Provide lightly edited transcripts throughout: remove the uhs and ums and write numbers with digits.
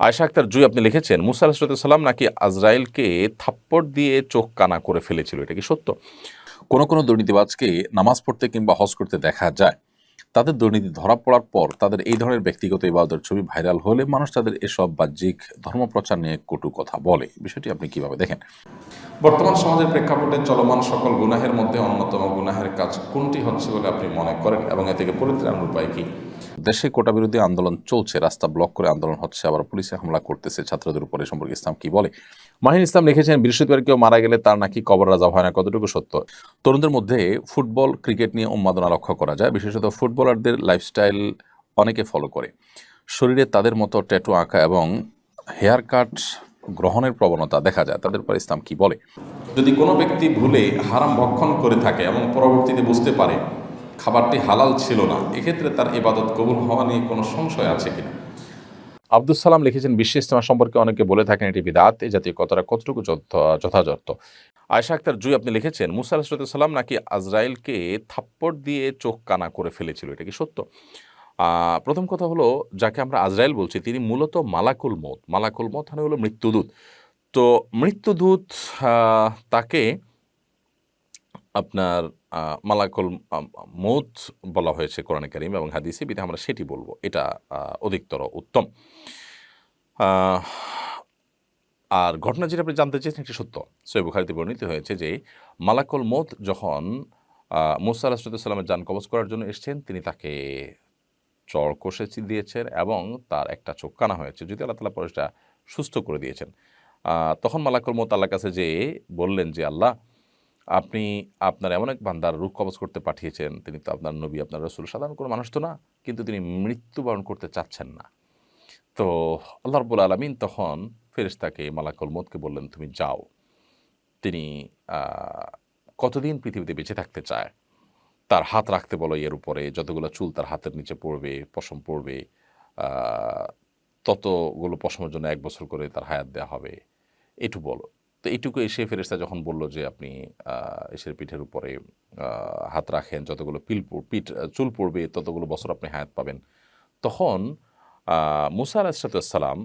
আয়েশা আক্তার জুই আপনি লিখেছেন, মুসা আলাইহিস সালাম নাকি আজরাইলকে থাপ্পড় দিয়ে চোখ কানা করে ফেলেছিল। এটা কি সত্য? কোনো দুর্নীতিবাজকে নামাজ পড়তে কিংবা হজ করতে দেখা যায়। তাদের দুর্নীতি ধরা পড়ার পর তাদের এই ধরনের ব্যক্তিগত ইবাদতের ছবি ভাইরাল হলে মানুষ তাদের এসব বাহ্যিক ধর্মপ্রচার নিয়ে কটু কথা বলে। বিষয়টি আপনি কিভাবে দেখেন? বর্তমান সমাজের প্রেক্ষাপটে চলমান সকল গুনাহের মধ্যে অন্যতম গুনাহের কাজ কোনটি হচ্ছে বলে আপনি মনে করেন এবং এ থেকে পরিত্রাণের উপায় কি? দেশে কোটা বিরোধী আন্দোলন চলছে, রাস্তা ব্লক করে আন্দোলন হচ্ছে, আবার পুলিশে হামলা করতেছে ছাত্রদের উপরে, সম্পর্কে ইসলাম কি বলে? মাহিন ইসলাম লিখেছেন, বৃহস্পতিবার কেউ মারা গেলে তার নাকি কবর রাজা হয় না, কতটুকু সত্য? তরুণদের মধ্যে ফুটবল ক্রিকেট নিয়ে উন্মাদনা লক্ষ্য করা যায়। বিশেষত ফুটবলারদের লাইফস্টাইল অনেকে ফলো করে। শরীরে তাদের মতো ট্যাটু আঁকা এবং হেয়ার কাট গ্রহণের প্রবণতা দেখা যায়। তাদের উপর ইসলাম কি বলে? যদি কোনো ব্যক্তি ভুলে হারাম ভক্ষণ করে থাকে এবং পরবর্তীতে বুঝতে পারে খাবারটি হালাল ছিল না, এক্ষেত্রে তার ইবাদত কবুল হওয়া নিয়ে কোনো সংশয় আছে কিনা? আব্দুল সালাম লিখেছেন, বিশ্ব ইজতেমা সম্পর্কে অনেকে বলে থাকেন এটি বিদআত, এই জাতীয় কথাটা কতটুকু যথাযথ? আয়েশা আক্তার জুই আপনি লিখেছেন, মুসা আলাইহিস সালাম নাকি আজরাইলকে থাপ্পড় দিয়ে চোখ কানা করে ফেলেছিল। এটা কি সত্য? প্রথম কথা হলো, যাকে আমরা আজরাইল বলছি তিনি মূলত মালাকুল মউত। মালাকুল মউত মানে হলো মৃত্যুদূত। তো মৃত্যুদূত তাকে আপনার মালাকুল মউত বলা হয়েছে কোরআনে কারীম এবং হাদিসে, বিধায় আমরা সেটি বলব। এটা অধিকতর উত্তম। আর ঘটনা যেটা আপনি জানতে চেয়েছেন এটি সত্য। সহিহ বুখারীতে বর্ণিত হয়েছে যে মালাকুল মউত যখন মুসা আলাইহিস সালামের জান কবজ করার জন্য এসেছেন, তিনি তাকে চড় কষে দিয়েছেন এবং তার একটা চোখ কানা হয়েছে, যদি আল্লাহ তাআলা পরে সেটা সুস্থ করে দিয়েছেন। তখন মালাকুল মউত আল্লাহর কাছে যেয়ে বললেন যে, আল্লাহ, আপনি আপনার এমন এক বান্দার রূহ কবজ করতে পাঠিয়েছেন, তিনি তো আপনার নবী, আপনার রাসূল, সাধারণ কোনো মানুষ তো না, কিন্তু তিনি মৃত্যুবরণ করতে চাচ্ছেন না। তো আল্লাহ রাব্বুল আলামিন তখন ফেরেশতাকে মালাকুল মউতকে বললেন, তুমি যাও। তিনি আ কতদিন পৃথিবীতে বেঁচে থাকতে চায়, তার হাত রাখতে বলো এর উপরে, যতগুলো চুল তার হাতের নিচে পড়বে, পশম পড়বে, আ ততগুলো পশমের জন্য ১ বছর করে তার হায়াত দেয়া হবে, এটু বলো। তো এইটুকু এসে ফেরেশতা যখন বলল যে, আপনি আ এসের পিঠের উপরে আ হাত রাখেন, যতগুলো চুল পড়বে ততগুলো বছর আপনি হায়াত পাবেন। তখন মুসা আলাইহিস সালাম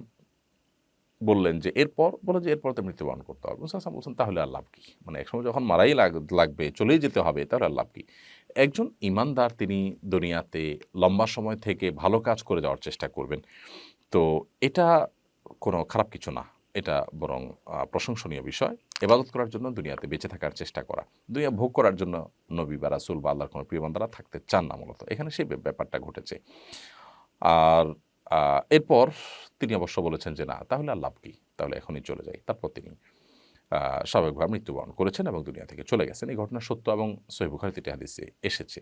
বললেন যে, এরপর? বলল যে, এরপর তো মৃত্যুবরণ করতে হবে। মুসা সালাম বলছেন, তাহলে আর লাভ কি? মানে একসময় যখন মারাই লাগবে, চলেই যেতে হবে, তাহলে আর লাভ কি? একজন ঈমানদার তিনি দুনিয়াতে লম্বা সময় থেকে ভালো কাজ করে যাওয়ার চেষ্টা করবেন। তো এটা কোনো খারাপ কিছু না। এটা বরং প্রশংসনীয় বিষয়। ইবাদত করার জন্য দুনিয়াতে বেঁচে থাকার চেষ্টা করা। দুনিয়া ভোগ করার জন্য নবী বা রাসূল বা আল্লাহর কোনো প্রিয় বান্দারা থাকতে চান না মূলত। এখানে সেই ব্যাপারটা ঘটেছে। আর আ এরপর তিনি অবশ্য বলেছেন যে, না, তাহলে আর লাভ কি? তাহলে এখনই চলে যাই। তারপর তিনি স্বাভাবিকভাবে মৃত্যুবরণ করেছেন এবং দুনিয়া থেকে চলে গেছেন। এই ঘটনা সত্য এবং সহিহ বুখারীতে এটি হাদিসে এসেছে।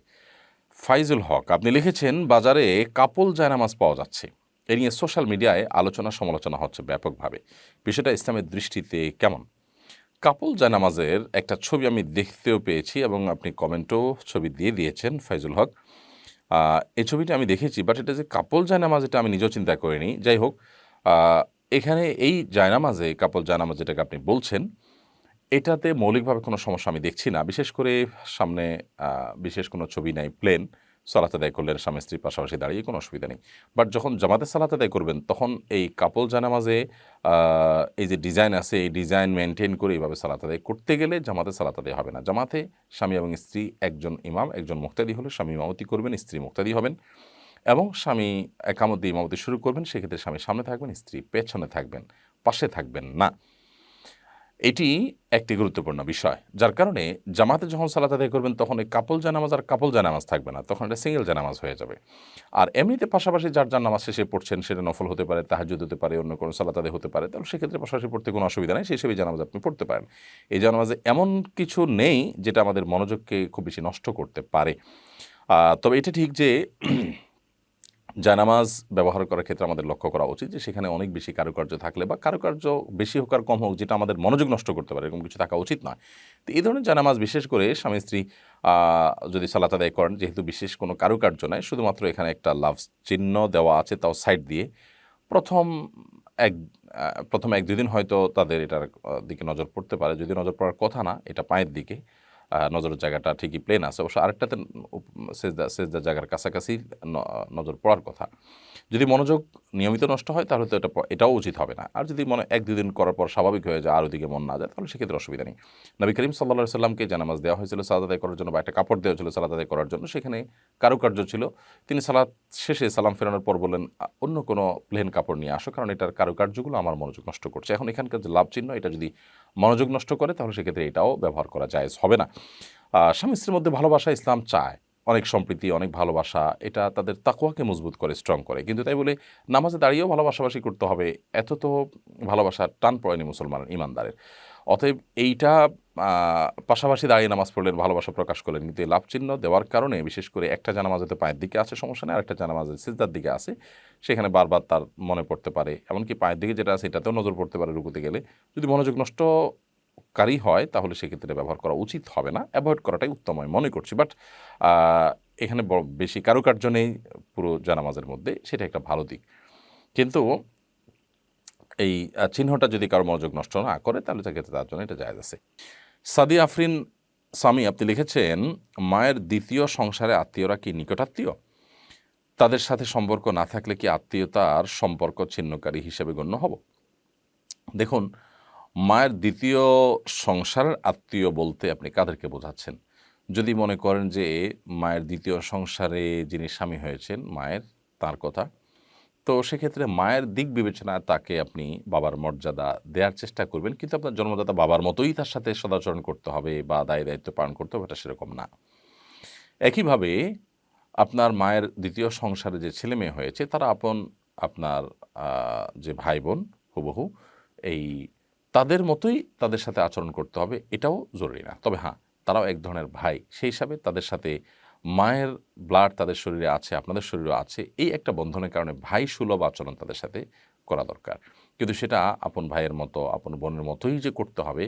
ফাইজুল হক আপনি লিখেছেন, বাজারে কাপল জায়নামাজ পাওয়া যাচ্ছে। এ নিয়ে সোশ্যাল মিডিয়ায় আলোচনা সমালোচনা হচ্ছে ব্যাপকভাবে। বিষয়টা ইসলামের দৃষ্টিতে কেমন? কাপল জায়নামাজের একটা ছবি আমি দেখতেও পেয়েছি এবং আপনি কমেন্টেও ছবি দিয়ে দিয়েছেন ফাইজুল হক। এই ছবিটা আমি দেখেছি, বাট এটা যে কাপল জায়নামাজ এটা আমি নিজেও চিন্তা করিনি। যাই হোক, আ এখানে এই জায়নামাজে, কাপল জায়নামাজ যেটাকে আপনি বলছেন, এটাতে মৌলিকভাবে কোনো সমস্যা আমি দেখছি না। বিশেষ করে সামনে আ বিশেষ কোনো ছবি নাই, প্লেন। সালাত আদায় করলেন স্বামী-স্ত্রী পাশাপাশি দাঁড়িয়ে, কোনো অসুবিধা নেই। বাট যখন জামাতে সালাত আদায় করবেন, তখন এই কাপল জানামাজে আ এই যে ডিজাইন আছে, এই ডিজাইন মেইনটেইন করে এভাবে সালাত আদায় করতে গেলে জামাতে সালাত আদায় হবে না। জামাতে স্বামী এবং স্ত্রী, একজন ইমাম, একজন মুক্তাদি হলে স্বামী ইমামতি করবেন, স্ত্রী মুক্তাদি হবেন এবং স্বামী একামত দিয়ে ইমামতি শুরু করবেন। সেক্ষেত্রে স্বামী সামনে থাকবেন, স্ত্রী পেছনে থাকবেন, পাশে থাকবেন না। এটি একটি গুরুত্বপূর্ণ বিষয়। যার কারণে জামাতে যখন সালাত আদায় করবেন, তখন এই কাপল জানামাজ আর কাপল জানামাজ থাকবে না। তখন এটা সিঙ্গেল জানামাজ হয়ে যাবে। আর এমনিতে পাশাপাশি যার নামাজ শেষে পড়ছেন, সেটা নফল হতে পারে, তাহাজ্জুদ হতে পারে, অন্য কোনো সালাত আদায় হতে পারে। তাহলে সেক্ষেত্রে পাশাপাশি পড়তে কোনো অসুবিধা নেই। সেই হিসেবে জানামাজ আপনি পড়তে পারেন। এই জানামাজে এমন কিছু নেই যেটা আমাদের মনোযোগকে খুব বেশি নষ্ট করতে পারে। তবে এটা ঠিক যে জায়নামাজ ব্যবহার করার ক্ষেত্রে আমাদের লক্ষ্য করা উচিত যে সেখানে অনেক বেশি কারুকার্য থাকলে বা কারুকার্য বেশি হোক আর কম হোক, যেটা আমাদের মনোযোগ নষ্ট করতে পারে, এরকম কিছু থাকা উচিত নয়। তো এই ধরনের জায়নামাজ বিশেষ করে স্বামী-স্ত্রী যদি সালাত আদায় করেন, যেহেতু বিশেষ কোনো কারুকার্য নাই, শুধুমাত্র এখানে একটা লাভ চিহ্ন দেওয়া আছে, তাও সাইড দিয়ে। প্রথম এক প্রথম ১-২ দিন হয়তো তাদের এটার দিকে নজর পড়তে পারে। যদিও নজর পড়ার কথা না, এটা পায়ের দিকে। নজরের জায়গাটা ঠিকই প্লেন আছে, অবশ্য আরেকটাতে সেজদার জায়গার কাছাকাছি নজর পড়ার কথা। যদি মনোযোগ নিয়মিত নষ্ট হয় তাহলে তো এটাও উচিত হবে না। আর যদি মনে ১-২ দিন করার পর স্বাভাবিক হয়ে যায় আর ওদিকে মন না যায় তাহলে সেক্ষেত্রে অসুবিধা নেই। নবী করিম সাল্লাল্লাহু আলাইহি সাল্লামকে জানামাজ দেওয়া হয়েছিল সালাত আদায় করার জন্য, বা একটা কাপড় দেওয়া হয়েছিল সালাত আদায় করার জন্য, সেখানে কারুকার্য ছিল। তিনি সালাত শেষে সালাম ফেরানোর পর বললেন, অন্য কোনো প্লেন কাপড় নিয়ে আসো, কারণ এটার কারুকার্যগুলো আমার মনোযোগ নষ্ট করছে। এখন এখানকার যে লাভ চিহ্ন, এটা যদি মনোযোগ নষ্ট করে তাহলে সেক্ষেত্রে এটাও ব্যবহার করা জায়েজ হবে না। স্বামী স্ত্রীর মধ্যে ভালোবাসা ইসলাম চায়, অনেক সম্প্রীতি, অনেক ভালোবাসা, এটা তাদের তাকওয়াকে মজবুত করে, স্ট্রং করে। কিন্তু তাই বলে নামাজে দাঁড়িয়েও ভালোবাসাবাসি করতে হবে, এত তো ভালোবাসার টান পড়েনি মুসলমানের, ইমানদারের। অতএব এইটা পাশাপাশি দাঁড়িয়ে নামাজ পড়লেন, ভালোবাসা প্রকাশ করলেন, কিন্তু এই লাভ চিহ্ন দেওয়ার কারণে বিশেষ করে একটা জানামাজ হয়তো পায়ের দিকে আছে, সমস্যা নেই, আরেকটা জানামাজ সিজদার দিকে আছে, সেখানে বারবার তার মনে পড়তে পারে, এমনকি পায়ের দিকে যেটা আছে এটাতেও নজর পড়তে পারে রুকুতে গেলে। যদি মনোযোগ নষ্টকারী হয় তাহলে সেক্ষেত্রে ব্যবহার করা উচিত হবে না, অ্যাভয়েড করাটাই উত্তম আমি মনে করছি। বাট এখানে বেশি কারুকার্য নেই পুরো জানামাজের মধ্যে, সেটা একটা ভালো দিক। কিন্তু এই চিহ্নটা যদি কারো মনোযোগ নষ্ট না করে তাহলে সেক্ষেত্রে তার জন্য এটা জায়েজ আছে। সাদি আফরিন সামি আপনি লিখেছেন, মায়ের দ্বিতীয় সংসারে আত্মীয়রা কি নিকটাত্মীয়? তাদের সাথে সম্পর্ক না থাকলে কি আত্মীয়তার সম্পর্ক ছিন্নকারী হিসেবে গণ্য হব? দেখুন, মায়ের দ্বিতীয় সংসারের আত্মীয় বলতে আপনি কাদেরকে বোঝাচ্ছেন? যদি মনে করেন যে মায়ের দ্বিতীয় সংসারে যিনি স্বামী হয়েছেন মায়ের, তার কথা, তো সেক্ষেত্রে মায়ের দিক বিবেচনায় তাকে আপনি বাবার মর্যাদা দেওয়ার চেষ্টা করবেন, কিন্তু আপনার জন্মদাতা বাবার মতোই তার সাথে সদাচরণ করতে হবে বা দায়িত্ব পালন করতে হবে, এটা সেরকম না। একইভাবে আপনার মায়ের দ্বিতীয় সংসারে যে ছেলে মেয়ে হয়েছে তারা আপনার যে ভাই বোন হুবহু এই তাদের মতোই তাদের সাথে আচরণ করতে হবে, এটাও জরুরি না। তবে হ্যাঁ, তারাও এক ধরনের ভাই, সেই হিসাবে তাদের সাথে মায়ের ব্লাড তাদের শরীরে আছে, আপনাদের শরীরেও আছে, এই একটা বন্ধনের কারণে ভাই সুলভ আচরণ তাদের সাথে করা দরকার। কিন্তু সেটা আপন ভাইয়ের মতো, আপন বোনের মতোই যে করতে হবে,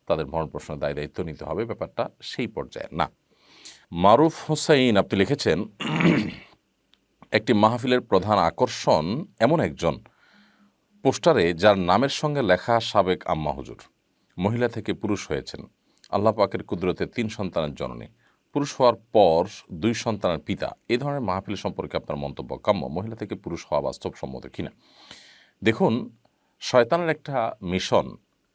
তাদের ভরণ পোষণের দায়িত্ব নিতে হবে, ব্যাপারটা সেই পর্যায়ে না। মারুফ হোসাইন আপনি লিখেছেন, একটি মাহফিলের প্রধান আকর্ষণ এমন একজন পোস্টারে যার নামের সঙ্গে লেখা সাবেক আম্মা হুজুর, মহিলা থেকে পুরুষ হয়েছেন, আল্লাহ পাকের কুদরতে ৩ সন্তানের জননী, পুরুষ হওয়ার পর 2 সন্তানের পিতা। এই ধরনের মাহফিল সম্পর্কে আপনার মন্তব্য কাম্য? মহিলা থেকে পুরুষ হওয়া বাস্তবসম্মত কিনা? দেখুন, শয়তানের একটা মিশন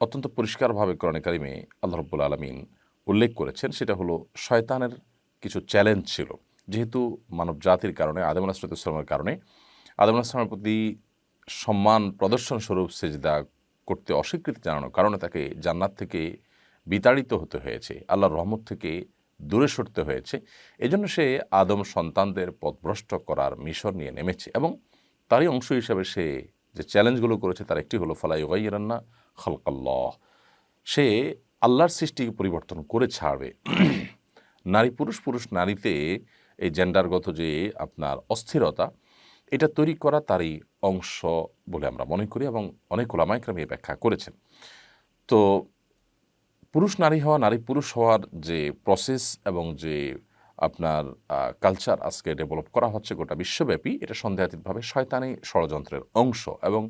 অত্যন্ত পরিষ্কারভাবে কোরআনে কারিমে আল্লাহ রাব্বুল আলামিন উল্লেখ করেছেন। সেটা হলো শয়তানের কিছু চ্যালেঞ্জ ছিল। যেহেতু মানব জাতির কারণে, আদম আলাইহিস সালামের কারণে, আদম আলাইহিস সালামের প্রতি সম্মান প্রদর্শন স্বরূপ সেজদা করতে অস্বীকৃতি জানানোর কারণে তাকে জান্নাত থেকে বিতাড়িত হতে হয়েছে, আল্লাহর রহমত থেকে দূরে সরতে হয়েছে। এজন্য সে আদম সন্তানদের পথভ্রষ্ট করার মিশন নিয়ে নেমেছে, এবং তারই অংশ হিসাবে সে যে চ্যালেঞ্জগুলো করেছে তার একটি হলো ফালা ইউগাইয়িরান্না খালকাল্লাহ, সে আল্লাহর সৃষ্টিকে পরিবর্তন করে ছাড়বে। নারী পুরুষ, পুরুষ নারীতে এই জেন্ডারগত যে আপনার অস্থিরতা, এটা তৈরি করা তারই অংশ বলে আমরা মনে করি, এবং অনেক ওলামা ইকরাম এই ব্যাখ্যা করেছেন। তো পুরুষ নারী হওয়া, নারী পুরুষ হওয়ার যে প্রসেস এবং যে আপনার কালচার আজকে ডেভেলপ করা হচ্ছে গোটা বিশ্বব্যাপী, এটা সন্দেহাতীতভাবে শয়তানি ষড়যন্ত্রের অংশ, এবং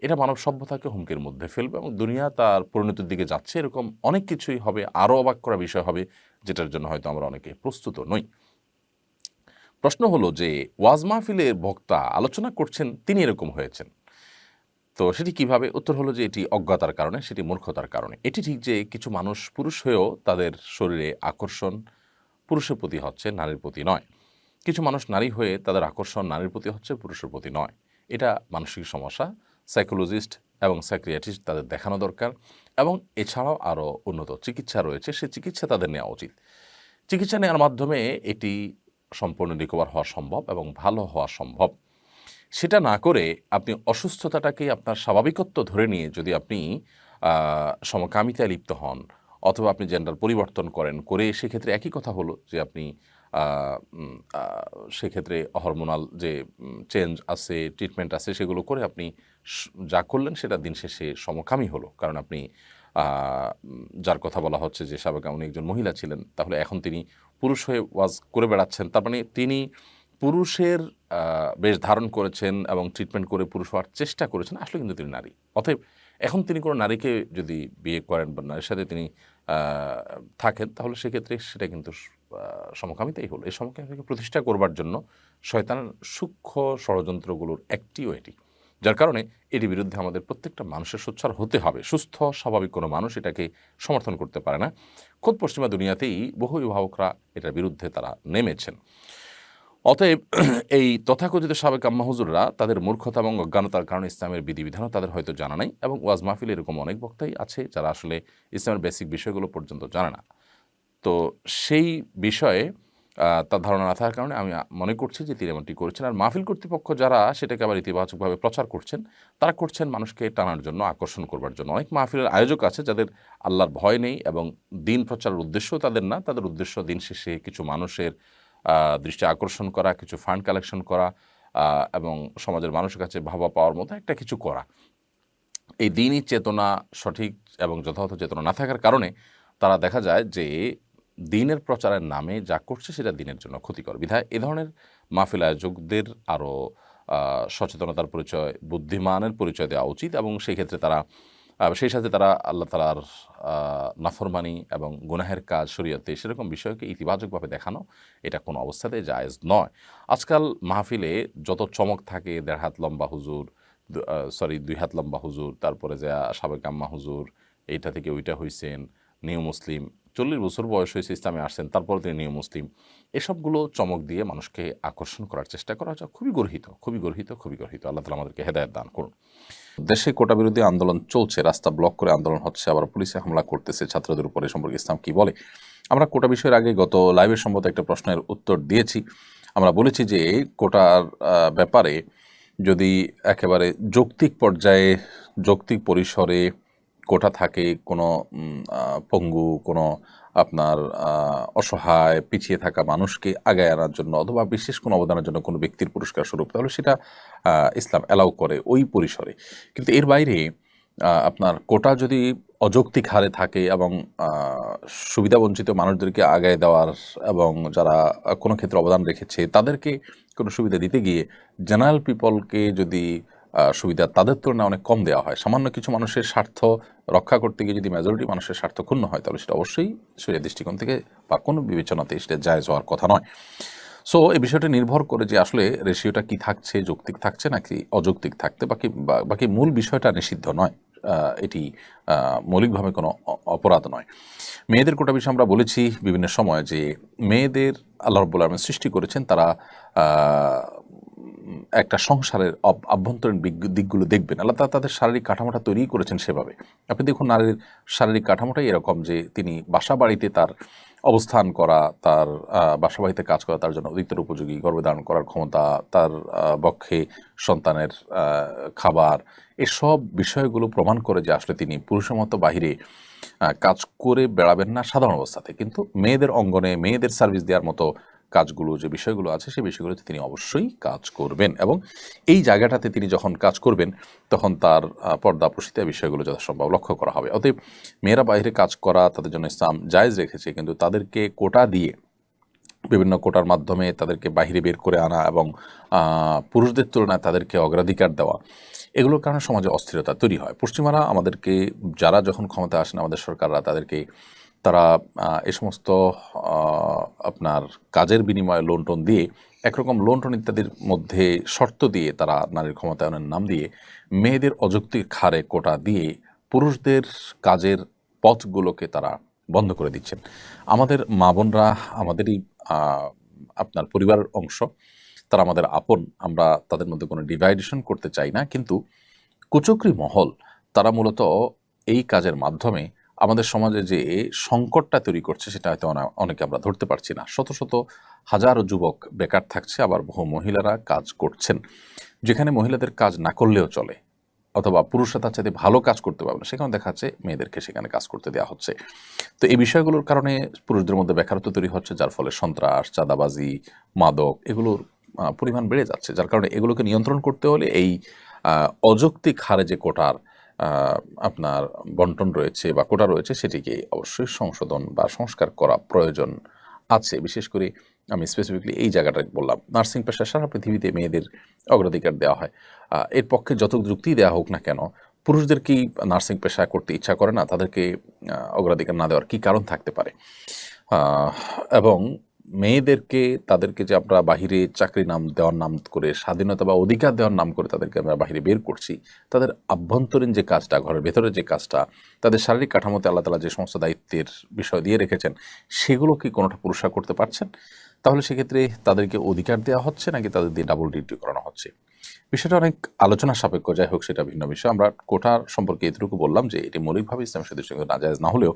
এটা মানব সভ্যতাকে হুমকির মধ্যে ফেলবে, এবং দুনিয়া তার পরিণতির দিকে যাচ্ছে। এরকম অনেক কিছুই হবে, আরও অবাক করা বিষয় হবে, যেটার জন্য হয়তো আমরা অনেকে প্রস্তুত নই। প্রশ্ন হলো যে ওয়াজ মাহফিলের বক্তা আলোচনা করছেন, তিনি এরকম হয়েছেন, তো সেটি কিভাবে? উত্তর হলো যে এটি অজ্ঞতার কারণে, সেটি মূর্খতার কারণে। এটি ঠিক যে কিছু মানুষ পুরুষ হয়েও তাদের শরীরে আকর্ষণ পুরুষের প্রতি হচ্ছে, নারীর প্রতি নয়। কিছু মানুষ নারী হয়ে তাদের আকর্ষণ নারীর প্রতি হচ্ছে, পুরুষের প্রতি নয়। এটা মানসিক সমস্যা, সাইকোলজিস্ট এবং সাইকিয়াট্রিস্ট তাদের দেখানো দরকার, এবং এছাড়াও আরও উন্নত চিকিৎসা রয়েছে, সে চিকিৎসা তাদের নেওয়া উচিত। চিকিৎসা নেওয়ার মাধ্যমে এটি সম্পূর্ণ রিকভার হওয়া সম্ভব এবং ভালো হওয়া সম্ভব। সেটা না করে আপনি অসুস্থতাটাকে আপনার স্বাভাবিকত্ব ধরে নিয়ে যদি আপনি সমকামিতায় লিপ্ত হন, অথবা আপনি জেন্ডার পরিবর্তন করে সেক্ষেত্রে একই কথা হলো যে আপনি সেক্ষেত্রে হরমোনাল যে চেঞ্জ আছে, ট্রিটমেন্ট আছে, সেগুলো করে আপনি যা করলেন সেটা দিন শেষে সমকামী হলো। কারণ আপনি যার কথা বলা হচ্ছে যে সাবেক উনি একজন মহিলা ছিলেন, তাহলে এখন তিনি পুরুষ হয়ে ওয়াজ করে বেড়াচ্ছেন, তার মানে তিনি পুরুষের বেশ ধারণ করেছেন এবং ট্রিটমেন্ট করে পুরুষ হওয়ার চেষ্টা করেছেন, আসলে কিন্তু তিনি নারী। অতএব এখন তিনি কোনো নারীকে যদি বিয়ে করেন বা নারীর সাথে তিনি থাকেন, তাহলে সেক্ষেত্রে সেটা কিন্তু সমকামিতাই হলো। এই সমকামিতাকে প্রতিষ্ঠা করবার জন্য শয়তানের সূক্ষ্ম ষড়যন্ত্রগুলোর একটিও এটি, যার কারণে এটির বিরুদ্ধে আমাদের প্রত্যেকটা মানুষের সোচ্চার হতে হবে। সুস্থ স্বাভাবিক কোনো মানুষ এটাকে সমর্থন করতে পারে না। খোদ পশ্চিমা দুনিয়াতেই বহু অভিভাবকরা এটার বিরুদ্ধে তারা নেমেছেন। অতএব এই তথাকথিত সাবেক আম্মা হুজুররা তাদের মূর্খতা এবং অজ্ঞানতার কারণে ইসলামের বিধিবিধানও তাদের হয়তো জানা নাই, এবং ওয়াজ মাহফিলে এরকম অনেক বক্তাই আছে যারা আসলে ইসলামের বেসিক বিষয়গুলো পর্যন্ত জানে না। তো সেই বিষয়ে তার ধারণা না থাকার কারণে আমি মনে করছি যে তিনি এমনটি করেছেন। আর মাহফিল কর্তৃপক্ষ যারা সেটাকে আবার ইতিবাচকভাবে প্রচার করছেন, তারা করছেন মানুষকে টানার জন্য, আকর্ষণ করবার জন্য। অনেক মাহফিলের আয়োজক আছে যাদের আল্লাহর ভয় নেই এবং দিন প্রচারের উদ্দেশ্যও তাদের না। তাদের উদ্দেশ্য দিন শেষে কিছু মানুষের দৃষ্টি আকর্ষণ করা, কিছু ফান্ড কালেকশন করা এবং সমাজের মানুষের কাছে ভাবা পাওয়ার মতো একটা কিছু করা। এই দিনই চেতনা সঠিক এবং যথাযথ চেতনা না থাকার কারণে তারা দেখা যায় যে দিনের প্রচারের নামে যা করছে সেটা দিনের জন্য ক্ষতিকর। বিধায় এ ধরনের মাহফিল আয়োজকদের আরও সচেতনতার পরিচয়, বুদ্ধিমানের পরিচয় দেওয়া উচিত, এবং সেই ক্ষেত্রে তারা সেই সাথে তারা আল্লাহ তাআলার নাফরমানি এবং গুনাহের কাজ শরীয়তে সেরকম বিষয়কে ইতিবাচকভাবে দেখানো এটা কোনো অবস্থাতেই জায়েজ নয়। আজকাল মাহফিলে যত চমক থাকে, ১.৫ হাত লম্বা হুজুর, ২ হাত লম্বা হুজুর, তারপরে যে সাবেক আম্মা হুজুর, এইটা থেকে ওইটা হইছেন, নিউ মুসলিম, ৪০ বছর বয়স হয়েছে ইসলামে আসছেন, তারপরে তিনি নিউ মুসলিম, এসবগুলো চমক দিয়ে মানুষকে আকর্ষণ করার চেষ্টা করা হচ্ছে। খুবই গর্হিত, খুবই গর্হিত, খুবই গর্হিত। আল্লাহ তাআলা আমাদেরকে হেদায়েত দান করুন। দেশে কোটা বিরোধী আন্দোলন চলছে, রাস্তা ব্লক করে আন্দোলন হচ্ছে, আবার পুলিশে হামলা করতেছে ছাত্রদের উপরে, সম্পর্কে ইসলাম কি বলে? আমরা কোটা বিষয়ের আগে গত লাইভের সম্ভবত একটা প্রশ্নের উত্তর দিয়েছি। আমরা বলেছি যে কোটার ব্যাপারে যদি একেবারে যৌক্তিক পর্যায়ে, যৌক্তিক পরিসরে কোটা থাকে, কোনো পঙ্গু, কোনো আপনার অসহায় পিছিয়ে থাকা মানুষকে আগায় আনার জন্য অথবা বিশেষ কোনো অবদানের জন্য কোনো ব্যক্তির পুরস্কার স্বরূপ, তাহলে সেটা ইসলাম অ্যালাউ করে ওই পরিসরে। কিন্তু এর বাইরে আপনার কোটা যদি অযৌক্তিক হারে থাকে এবং সুবিধাবঞ্চিত মানুষদেরকে আগায় দেওয়ার এবং যারা কোনো ক্ষেত্রে অবদান রেখেছে তাদেরকে কোনো সুবিধা দিতে গিয়ে জেনারেল পিপলকে যদি সুবিধা তাদের তুলনায় অনেক কম দেওয়া হয়, সামান্য কিছু মানুষের স্বার্থ রক্ষা করতে গিয়ে যদি মেজরিটি মানুষের স্বার্থ ক্ষুণ্ণ হয়, তাহলে সেটা অবশ্যই শরীয়তের দৃষ্টিকোণ থেকে বা কোনো বিবেচনাতে সেটা জায়েজ হওয়ার কথা নয়। সো এই বিষয়টা নির্ভর করে যে আসলে রেশিওটা কি থাকছে, যৌক্তিক থাকছে নাকি অযৌক্তিক থাকতে, বাকি মূল বিষয়টা নিষিদ্ধ নয়, এটি মৌলিকভাবে কোনো অপরাধ নয়। মেয়েদের কোটা বিষয়ে আমরা বলেছি বিভিন্ন সময় যে মেয়েদের আল্লাহ রাব্বুল আলামিন সৃষ্টি করেছেন, তারা একটা সংসারের আভ্যন্তরীণ দিকগুলো দেখবেন। আল্লাহ তাআলা তাদের শারীরিক কাঠামোটা তৈরি করেছেন সেভাবে। আপনি দেখুন নারীর শারীরিক কাঠামোটাই এরকম যে তিনি বাসা বাড়িতে তার অবস্থান করা, তার বাসা বাড়িতে কাজ করা তার জন্য অধিকতর উপযোগী, গর্ভধারণ করার ক্ষমতা, তার বক্ষে সন্তানের খাবার, এসব বিষয়গুলো প্রমাণ করে যে আসলে তিনি পুরুষের মতো বাহিরে কাজ করে বেড়াবেন না সাধারণ অবস্থাতে, কিন্তু মেয়েদের অঙ্গনে মেয়েদের সার্ভিস দেওয়ার মতো কাজগুলো, যে বিষয়গুলো আছে সেই বিষয়গুলোতে তিনি অবশ্যই কাজ করবেন, এবং এই জায়গাটাতে তিনি যখন কাজ করবেন তখন তার পর্দা প্রসিদ্ধ বিষয়গুলো যথাসম্ভব লক্ষ্য করা হবে। অতএব মেয়েরা বাইরে কাজ করা তাদের জন্য ইসলাম জায়েজ রেখেছে, কিন্তু তাদেরকে কোটা দিয়ে, বিভিন্ন কোটার মাধ্যমে তাদেরকে বাহিরে বের করে আনা এবং পুরুষদের তুলনায় তাদেরকে অগ্রাধিকার দেওয়া, এগুলোর কারণে সমাজে অস্থিরতা তৈরি হয়। পশ্চিমারা আমাদেরকে, যারা যখন ক্ষমতা আসেন আমাদের সরকাররা, তারা এ সমস্ত আপনার কাজের বিনিময়ে লোন টোন দিয়ে, একরকম লোন টোন ইত্যাদির মধ্যে শর্ত দিয়ে তারা নারীর ক্ষমতায়নের নাম দিয়ে মেয়েদের অযৌক্তিক হারে কোটা দিয়ে পুরুষদের কাজের পথগুলোকে তারা বন্ধ করে দিচ্ছেন। আমাদের মা বোনরা আমাদেরই আপনার পরিবারের অংশ, তারা আমাদের আপন, আমরা তাদের মধ্যে কোনো ডিভাইডেশন করতে চাই না, কিন্তু কুচক্রী মহল তারা মূলত এই কাজের মাধ্যমে আমাদের সমাজে যে সংকটটা তৈরি করছে সেটা হয়তো অনেকে আমরা ধরতে পারছি না। শত শত হাজারো যুবক বেকার থাকছে, আবার বহু মহিলারা কাজ করছেন। যেখানে মহিলাদের কাজ না করলেও চলে অথবা পুরুষরা তার চাইতে ভালো কাজ করতে পারবে না, সেখানে দেখা যাচ্ছে মেয়েদেরকে সেখানে কাজ করতে দেওয়া হচ্ছে। তো এই বিষয়গুলোর কারণে পুরুষদের মধ্যে বেকারত্ব তৈরি হচ্ছে, যার ফলে সন্ত্রাস, চাঁদাবাজি, মাদক এগুলোর পরিমাণ বেড়ে যাচ্ছে। যার কারণে এগুলোকে নিয়ন্ত্রণ করতে হলে এই অযৌক্তিক হারে যে কোটার আপনার বন্টন রয়েছে বা কোটা রয়েছে, সেটিকে অবশ্যই সংশোধন বা সংস্কার করা প্রয়োজন আছে। বিশেষ করে আমি স্পেসিফিকলি এই জায়গাটা বললাম, নার্সিং পেশা সারা পৃথিবীতে মেয়েদের অগ্রাধিকার দেওয়া হয়। এর পক্ষে যত যুক্তি দেওয়া হোক না কেন, পুরুষদের কি নার্সিং পেশা করতে ইচ্ছা করে না? তাদেরকে অগ্রাধিকার না দেওয়ার কি কারণ থাকতে পারে? এবং মেয়েদেরকে তাদেরকে যে আমরা বাহিরে চাকরি দেওয়ার নাম করে, স্বাধীনতা বা অধিকার দেওয়ার নাম করে তাদেরকে আমরা বাহিরে বের করছি, তাদের আভ্যন্তরীণ যে কাজটা, ঘরের ভেতরে যে কাজটা, তাদের শারীরিক কাঠামোতে আল্লাহ তাআলা যে সমস্ত দায়িত্বের বিষয় দিয়ে রেখেছেন, সেগুলো কি কোনোটা পুরুষরা করতে পারছেন? তাহলে সেক্ষেত্রে তাদেরকে অধিকার দেওয়া হচ্ছে নাকি তাদের দিয়ে ডাবল ডিউটি করানো হচ্ছে? বিষয়টা অনেক আলোচনা সাপেক্ষ, যাই হোক সেটা ভিন্ন বিষয়। আমরা কোটার সম্পর্কে এতটুকু বললাম যে এটি মৌলিকভাবে ইসলামের দৃষ্টিকোণ থেকে নাজায়েজ না হলেও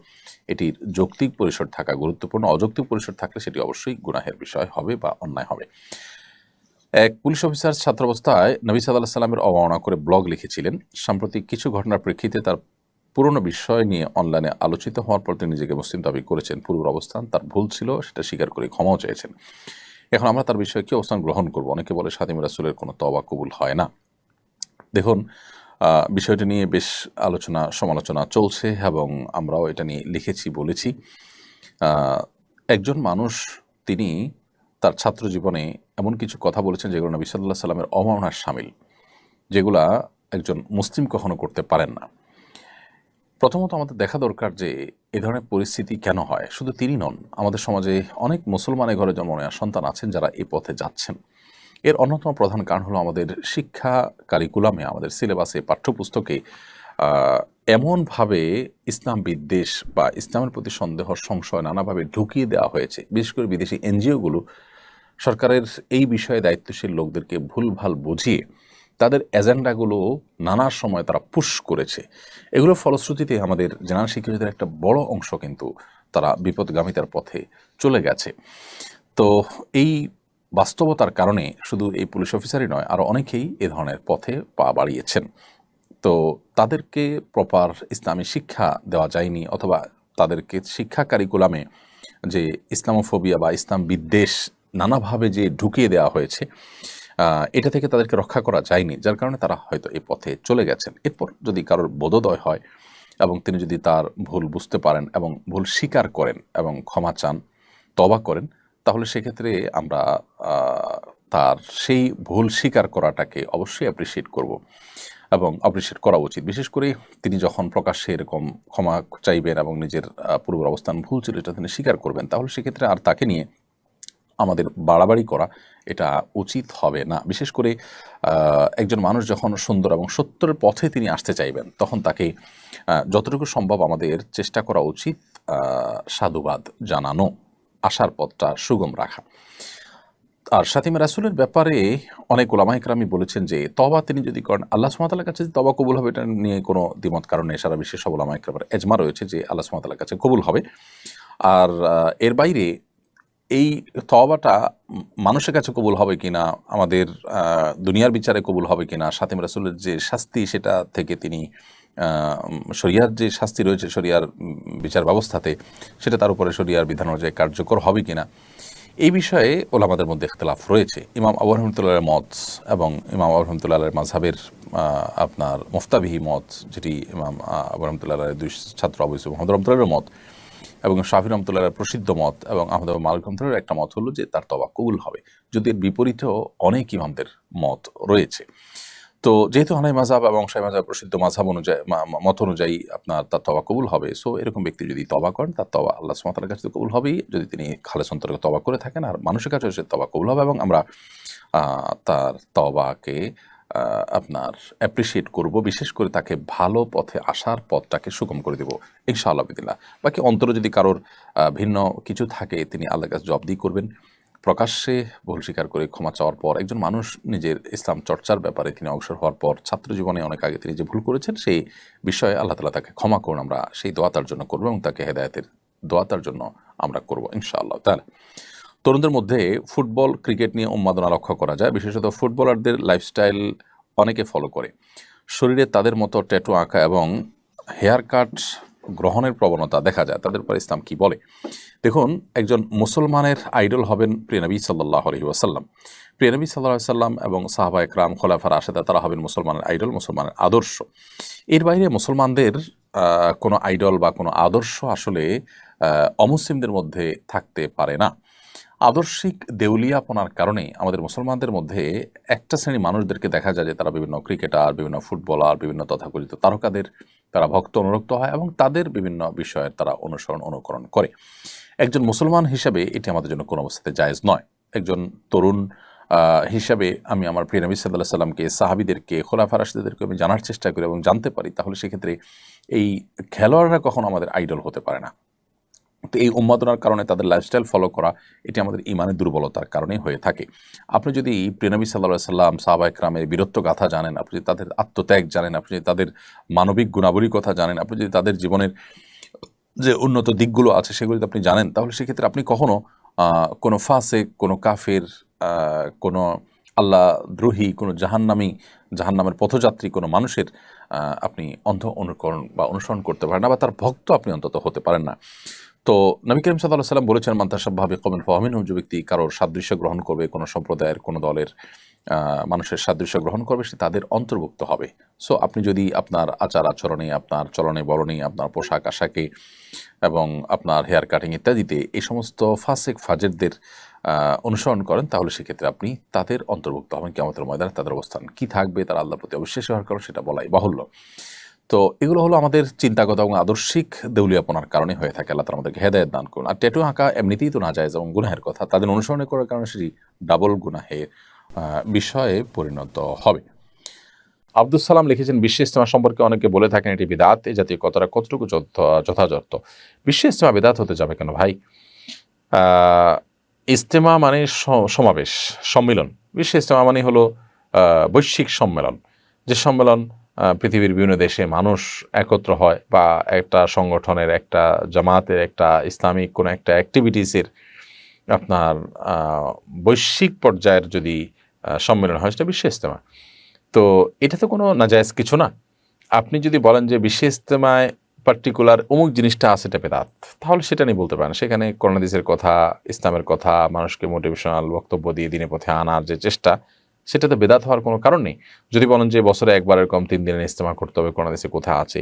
এটির যৌক্তিক পরিসর থাকা গুরুত্বপূর্ণ। অযৌক্তিক পরিসর থাকলে সেটি অবশ্যই গুনাহের বিষয় হবে বা অন্যায় হবে। এক পুলিশ অফিসার ছাত্রাবস্থায় নবী সাল্লাল্লাহু আলাইহি ওয়াসাল্লামের অবমাননা করে ব্লগ লিখেছিলেন। সাম্প্রতিক কিছু ঘটনার প্রেক্ষিতে তার পুরনো বিষয় নিয়ে অনলাইনে আলোচিত হওয়ার পর তিনি নিজেকে মুসলিম দাবি করেছেন। পূর্বের অবস্থান তার ভুল ছিল, সেটা স্বীকার করে ক্ষমাও চেয়েছেন। এখন আমরা তার বিষয়ে কি অবস্থান গ্রহণ করব? অনেকে বলে খাদিম রাসূলের কোনো তওবা কবুল হয় না। দেখুন, বিষয়টা নিয়ে বেশ আলোচনা সমালোচনা চলছে এবং আমরাও এটা নিয়ে লিখেছি, বলেছি। একজন মানুষ তিনি তার ছাত্র জীবনে এমন কিছু কথা বলেছেন যেগুলো নবী সাল্লাল্লাহু আলাইহি সাল্লামের অবমাননার শামিল, যেগুলা একজন মুসলিম কখনো করতে পারেন না। প্রথমত আমাদের দেখা দরকার যে এ ধরনের পরিস্থিতি কেন হয়। শুধু তিনি নন, আমাদের সমাজে অনেক মুসলমানের ঘরে জন্ম নেওয়া সন্তান আছেন যারা এই পথে যাচ্ছেন। এর অন্যতম প্রধান কারণ হলো আমাদের শিক্ষা কারিকুলামে, আমাদের সিলেবাসে, পাঠ্যপুস্তকে এমনভাবে ইসলাম বিদ্বেষ বা ইসলামের প্রতি সন্দেহ, সংশয় নানাভাবে ঢুকিয়ে দেওয়া হয়েছে। বিশেষ করে বিদেশি এনজিওগুলো সরকারের এই বিষয়ে দায়িত্বশীল লোকদেরকে ভুলভাল বুঝিয়ে তাদের এজেন্ডাগুলো নানা সময় তারা পুশ করেছে। এগুলোর ফলশ্রুতিতে আমাদের জেনারেল শিক্ষার্থীদের একটা বড় অংশ কিন্তু তারা বিপদগামিতার পথে চলে গেছে। তো এই বাস্তবতার কারণে শুধু এই পুলিশ অফিসারই নয়, আরও অনেকেই এ ধরনের পথে পা বাড়িয়েছেন। তো তাদেরকে প্রপার ইসলামী শিক্ষা দেওয়া যায়নি, অথবা তাদেরকে শিক্ষা কারিকুলামে যে ইসলামোফোবিয়া বা ইসলাম বিদ্বেষ নানাভাবে যে ঢুকিয়ে দেওয়া হয়েছে, এটা থেকে তাদেরকে রক্ষা করা যায়নি, যার কারণে তারা হয়তো এই পথে চলে গেছেন। এরপর যদি কারোর বোধোদয় হয় এবং তিনি যদি তার ভুল বুঝতে পারেন এবং ভুল স্বীকার করেন এবং ক্ষমা চান, তওবা করেন, তাহলে সেক্ষেত্রে আমরা তার সেই ভুল স্বীকার করাটাকে অবশ্যই অ্যাপ্রিসিয়েট করব এবং অ্যাপ্রিসিয়েট করা উচিত। বিশেষ করে তিনি যখন প্রকাশ্যে এরকম ক্ষমা চাইবেন এবং নিজের পূর্বের অবস্থান ভুল ছিল এটা তিনি স্বীকার করবেন, তাহলে সেক্ষেত্রে আর তাকে নিয়ে আমাদের বাড়াবাড়ি করা এটা উচিত হবে না। বিশেষ করে একজন মানুষ যখন সুন্দর এবং সত্যের পথে তিনি আসতে চাইবেন, তখন তাকে যতটুকু সম্ভব আমাদের চেষ্টা করা উচিত সাধুবাদ জানানো, আসার পথটা সুগম রাখা। আর খাতিম রাসূলের ব্যাপারে অনেক উলামা ইকরামই বলেছেন যে তওবা তিনি যদি করেন, আল্লাহ সুবহানাহু ওয়া তাআলার কাছে যে তওবা কবুল হবে এটা নিয়ে কোনো দ্বিমত কারণে সারা বিশ্বের সব উলামা ইকরামের এজমা রয়েছে যে আল্লাহ সুবহানাহু ওয়া তাআলার কাছে কবুল হবে। আর এর বাইরে এই তওবাটা মানুষের কাছে কবুল হবে কিনা, আমাদের দুনিয়ার বিচারে কবুল হবে কিনা, খাতিম রাসূলের যে শাস্তি সেটা থেকে তিনি শরিয়ার যে শাস্তি রয়েছে শরিয়ার বিচার ব্যবস্থাতে, সেটা তার উপরে শরিয়ার বিধান অনুযায়ী কার্যকর হবে কিনা, এই বিষয়ে ওলামাদের মধ্যে ইখতিলাফ রয়েছে। ইমাম আবু রহমতুল্লাহের মত এবং ইমাম আবু রহমতুল্লাহের মাযহাবের আপনার মুফতাবিহি মত, যেটি ইমাম আবু রহমতুল্লাহের দুই ছাত্র আবু ইউসুফ মুহাম্মদ রহমতুল্লাহের মত এবং শাফি রহমতুল্লাহের প্রসিদ্ধ মত এবং আহমদ মালিক রহমতুল্লাহের একটা মত হলো যে তার তওবা কবুল হবে, যদি এর বিপরীতেও অনেক ইমামদের মত রয়েছে। তো যেহেতু হানাফি মাযহাব এবং শাফিঈ মাযহাব প্রসিদ্ধ মাযহাব অনুযায়ী মত অনুযায়ী আপনার তার তওবা কবুল হবে। সো এরকম ব্যক্তি যদি তওবা করেন, তার তওবা আল্লাহ সুবহানাহু ওয়া তাআলার কাছে কবুল হবেই, যদি তিনি খালেস অন্তরে তওবা করে থাকেন, আর মানুষের কাছে সে তওবা কবুল হবে এবং আমরা তার তওবাকে আপনার অ্যাপ্রিসিয়েট করব, বিশেষ করে তাকে ভালো পথে আসার পথটাকে সুগম করে দেব ইনশাআল্লাহ বিদিল্লাহ। বাকি অন্তরে যদি কারোর ভিন্ন কিছু থাকে, তিনি আল্লাহর কাছে জবাবদিহি করবেন। প্রকাশ্যে ভুল স্বীকার করে ক্ষমা চাওয়ার পর একজন মানুষ নিজের ইসলাম চর্চার ব্যাপারে তিনি অগ্রসর হওয়ার পর ছাত্র জীবনে অনেক আগে তিনি যে ভুল করেছেন সেই বিষয়ে আল্লাহ তাআলা তাকে ক্ষমা করুন, আমরা সেই দোয়া তার জন্য করবো এবং তাকে হেদায়েতের দোয়া তার জন্য আমরা করবো ইনশাআল্লাহ তাআলা। তরুণদের মধ্যে ফুটবল, ক্রিকেট নিয়ে উন্মাদনা লক্ষ্য করা যায়। বিশেষত ফুটবলারদের লাইফস্টাইল অনেকে ফলো করে। শরীরে তাদের মতো ট্যাটু আঁকা এবং হেয়ার কাট গ্রহণের প্রবণতা দেখা যায়। তাদের উপর ইসলাম কি বলে? দেখুন, একজন মুসলমানের আইডল হবেন প্রিয় নবী সাল্লাল্লাহু আলাইহি ওয়াসাল্লাম। প্রিয় নবী সাল্লাল্লাহু আলাইহি ওয়াসাল্লাম এবং সাহাবায়ে কেরাম, খোলাফায়ে রাশেদা, তারা হবেন মুসলমানের আইডল, মুসলমানের আদর্শ। এর বাইরে মুসলমানদের কোনো আইডল বা কোনো আদর্শ আসলে অমুসলিমদের মধ্যে থাকতে পারে না। আদর্শিক দেউলিয়াপনার কারণে আমাদের মুসলমানদের মধ্যে একটা শ্রেণী মানুষদেরকে দেখা যায় যে তারা বিভিন্ন ক্রিকেটার, বিভিন্ন ফুটবলার, বিভিন্ন তথাকথিত তারকাদের তারা ভক্ত অনুরক্ত হয় এবং তাদের বিভিন্ন বিষয়ের তারা অনুকরণ করে। একজন মুসলমান হিসাবে এটি আমাদের জন্য কোনো অবস্থাতে জায়েজ নয়। একজন তরুণ হিসাবে আমি আমার প্রিয় নবী সাল্লাল্লাহু আলাইহি সাল্লামকে, সাহাবীদেরকে, খোলাফা রাশিদদেরকে আমি জানার চেষ্টা করি এবং জানতে পারি, তাহলে সেক্ষেত্রে এই খেলোয়াড়রা কখনো আমাদের আইডল হতে পারে না। তো এই উন্মাদনার কারণে তাদের লাইফস্টাইল ফলো করা এটি আমাদের ইমানের দুর্বলতার কারণে হয়ে থাকে। আপনি যদি প্রিয় নবী সাল্লাল্লাহু আলাইহি সাল্লাম, সাহাবা একরামের বীরত্ব গাথা জানেন, আপনি যদি তাদের আত্মত্যাগ জানেন, আপনি যদি তাদের মানবিক গুণাবলীর কথা জানেন, আপনি যদি তাদের জীবনের যে উন্নত দিকগুলো আছে সেগুলো যদি আপনি জানেন, তাহলে সেক্ষেত্রে আপনি কখনো কোনো ফাসেক, কোনো কাফের, কোনো আল্লাহ দ্রোহী, কোনো জাহান্নামের পথযাত্রী কোনো মানুষের আপনি অন্ধ অনুকরণ বা অনুসরণ করতে পারেন না, বা তার ভক্ত আপনি অন্তত হতে পারেন না। তো নবী করিম সাল্লাল্লাহু আলাইহি সাল্লাম বলেছেন, মান তাশাব্বাহা বিকওমিন ফাহুয়া মিনহুম, যে ব্যক্তি কারোর সাদৃশ্য গ্রহণ করবে, কোনো সম্প্রদায়ের, কোনো দলের মানুষের সাদৃশ্য গ্রহণ করবে, সে তাদের অন্তর্ভুক্ত হবে। সো আপনি যদি আপনার আচার আচরণে, আপনার চলনে বলনে, আপনার পোশাক আশাকে এবং আপনার হেয়ার কাটিং ইত্যাদিতে এই সমস্ত ফাসেক ফাজেরদের অনুসরণ করেন, তাহলে সেক্ষেত্রে আপনি তাদের অন্তর্ভুক্ত হবেন। কিয়ামতের ময়দানে তাদের অবস্থান কি থাকবে, তারা আল্লাহর প্রতি অবিশ্বাসী হওয়ার কারণ, সেটা বলাই বাহুল্য। তো এগুলো হলো আমাদের চিন্তাগত এবং আদর্শিক দেউলিয়াপনার কারণে হয়ে থাকে। আল্লাহ তাআলা আমাদেরকে হেদায়েত দান করুন। আর ট্যাটু আঁকা এমনিতেই তো নাজায়েজ এবং গুনাহের কথা, তাদের অনুসরণ করার কারণে সেটি ডাবল গুনাহের বিষয়ে পরিণত হবে। আব্দুস সালাম লিখেছেন, বিশ্ব ইজতেমা সম্পর্কে অনেকে বলে থাকেন এটি বিদআত। এই জাতীয় কথাটা কতটুকু যথাযথ? বিশ্ব ইজতেমা বিদআত হতে যাবে কেন ভাই? ইজতেমা মানে সমাবেশ, সম্মিলন। বিশ্ব ইজতেমা মানে হলো বৈশ্বিক সম্মেলন, যে সম্মেলন পৃথিবীর বিভিন্ন দেশে মানুষ একত্র হয়, বা একটা সংগঠনের, একটা জামাতের, একটা ইসলামিক কোনো একটা অ্যাক্টিভিটিসের আপনার বৈশ্বিক পর্যায়ের যদি সম্মেলন হয়, সেটা বিশ্ব ইজতেমা। তো এটা তো কোনো নাজায়েজ কিছু না। আপনি যদি বলেন যে বিশ্ব ইজতেমায় পার্টিকুলার অমুক জিনিসটা আছে, এটা বেদাত, তাহলে সেটা নিয়ে বলতে পারেন। সেখানে কোরআন হাদিসের কথা, ইসলামের কথা, মানুষকে মোটিভেশনাল বক্তব্য দিয়ে দিনের পথে আনার যে চেষ্টা, সেটাতে বেদাত হওয়ার কোনো কারণ নেই। যদি বলেন যে বছরে একবারের কম 3 দিনের ইজতেমা করতে হবে, কোরআন হাদিসে কোথায় আছে,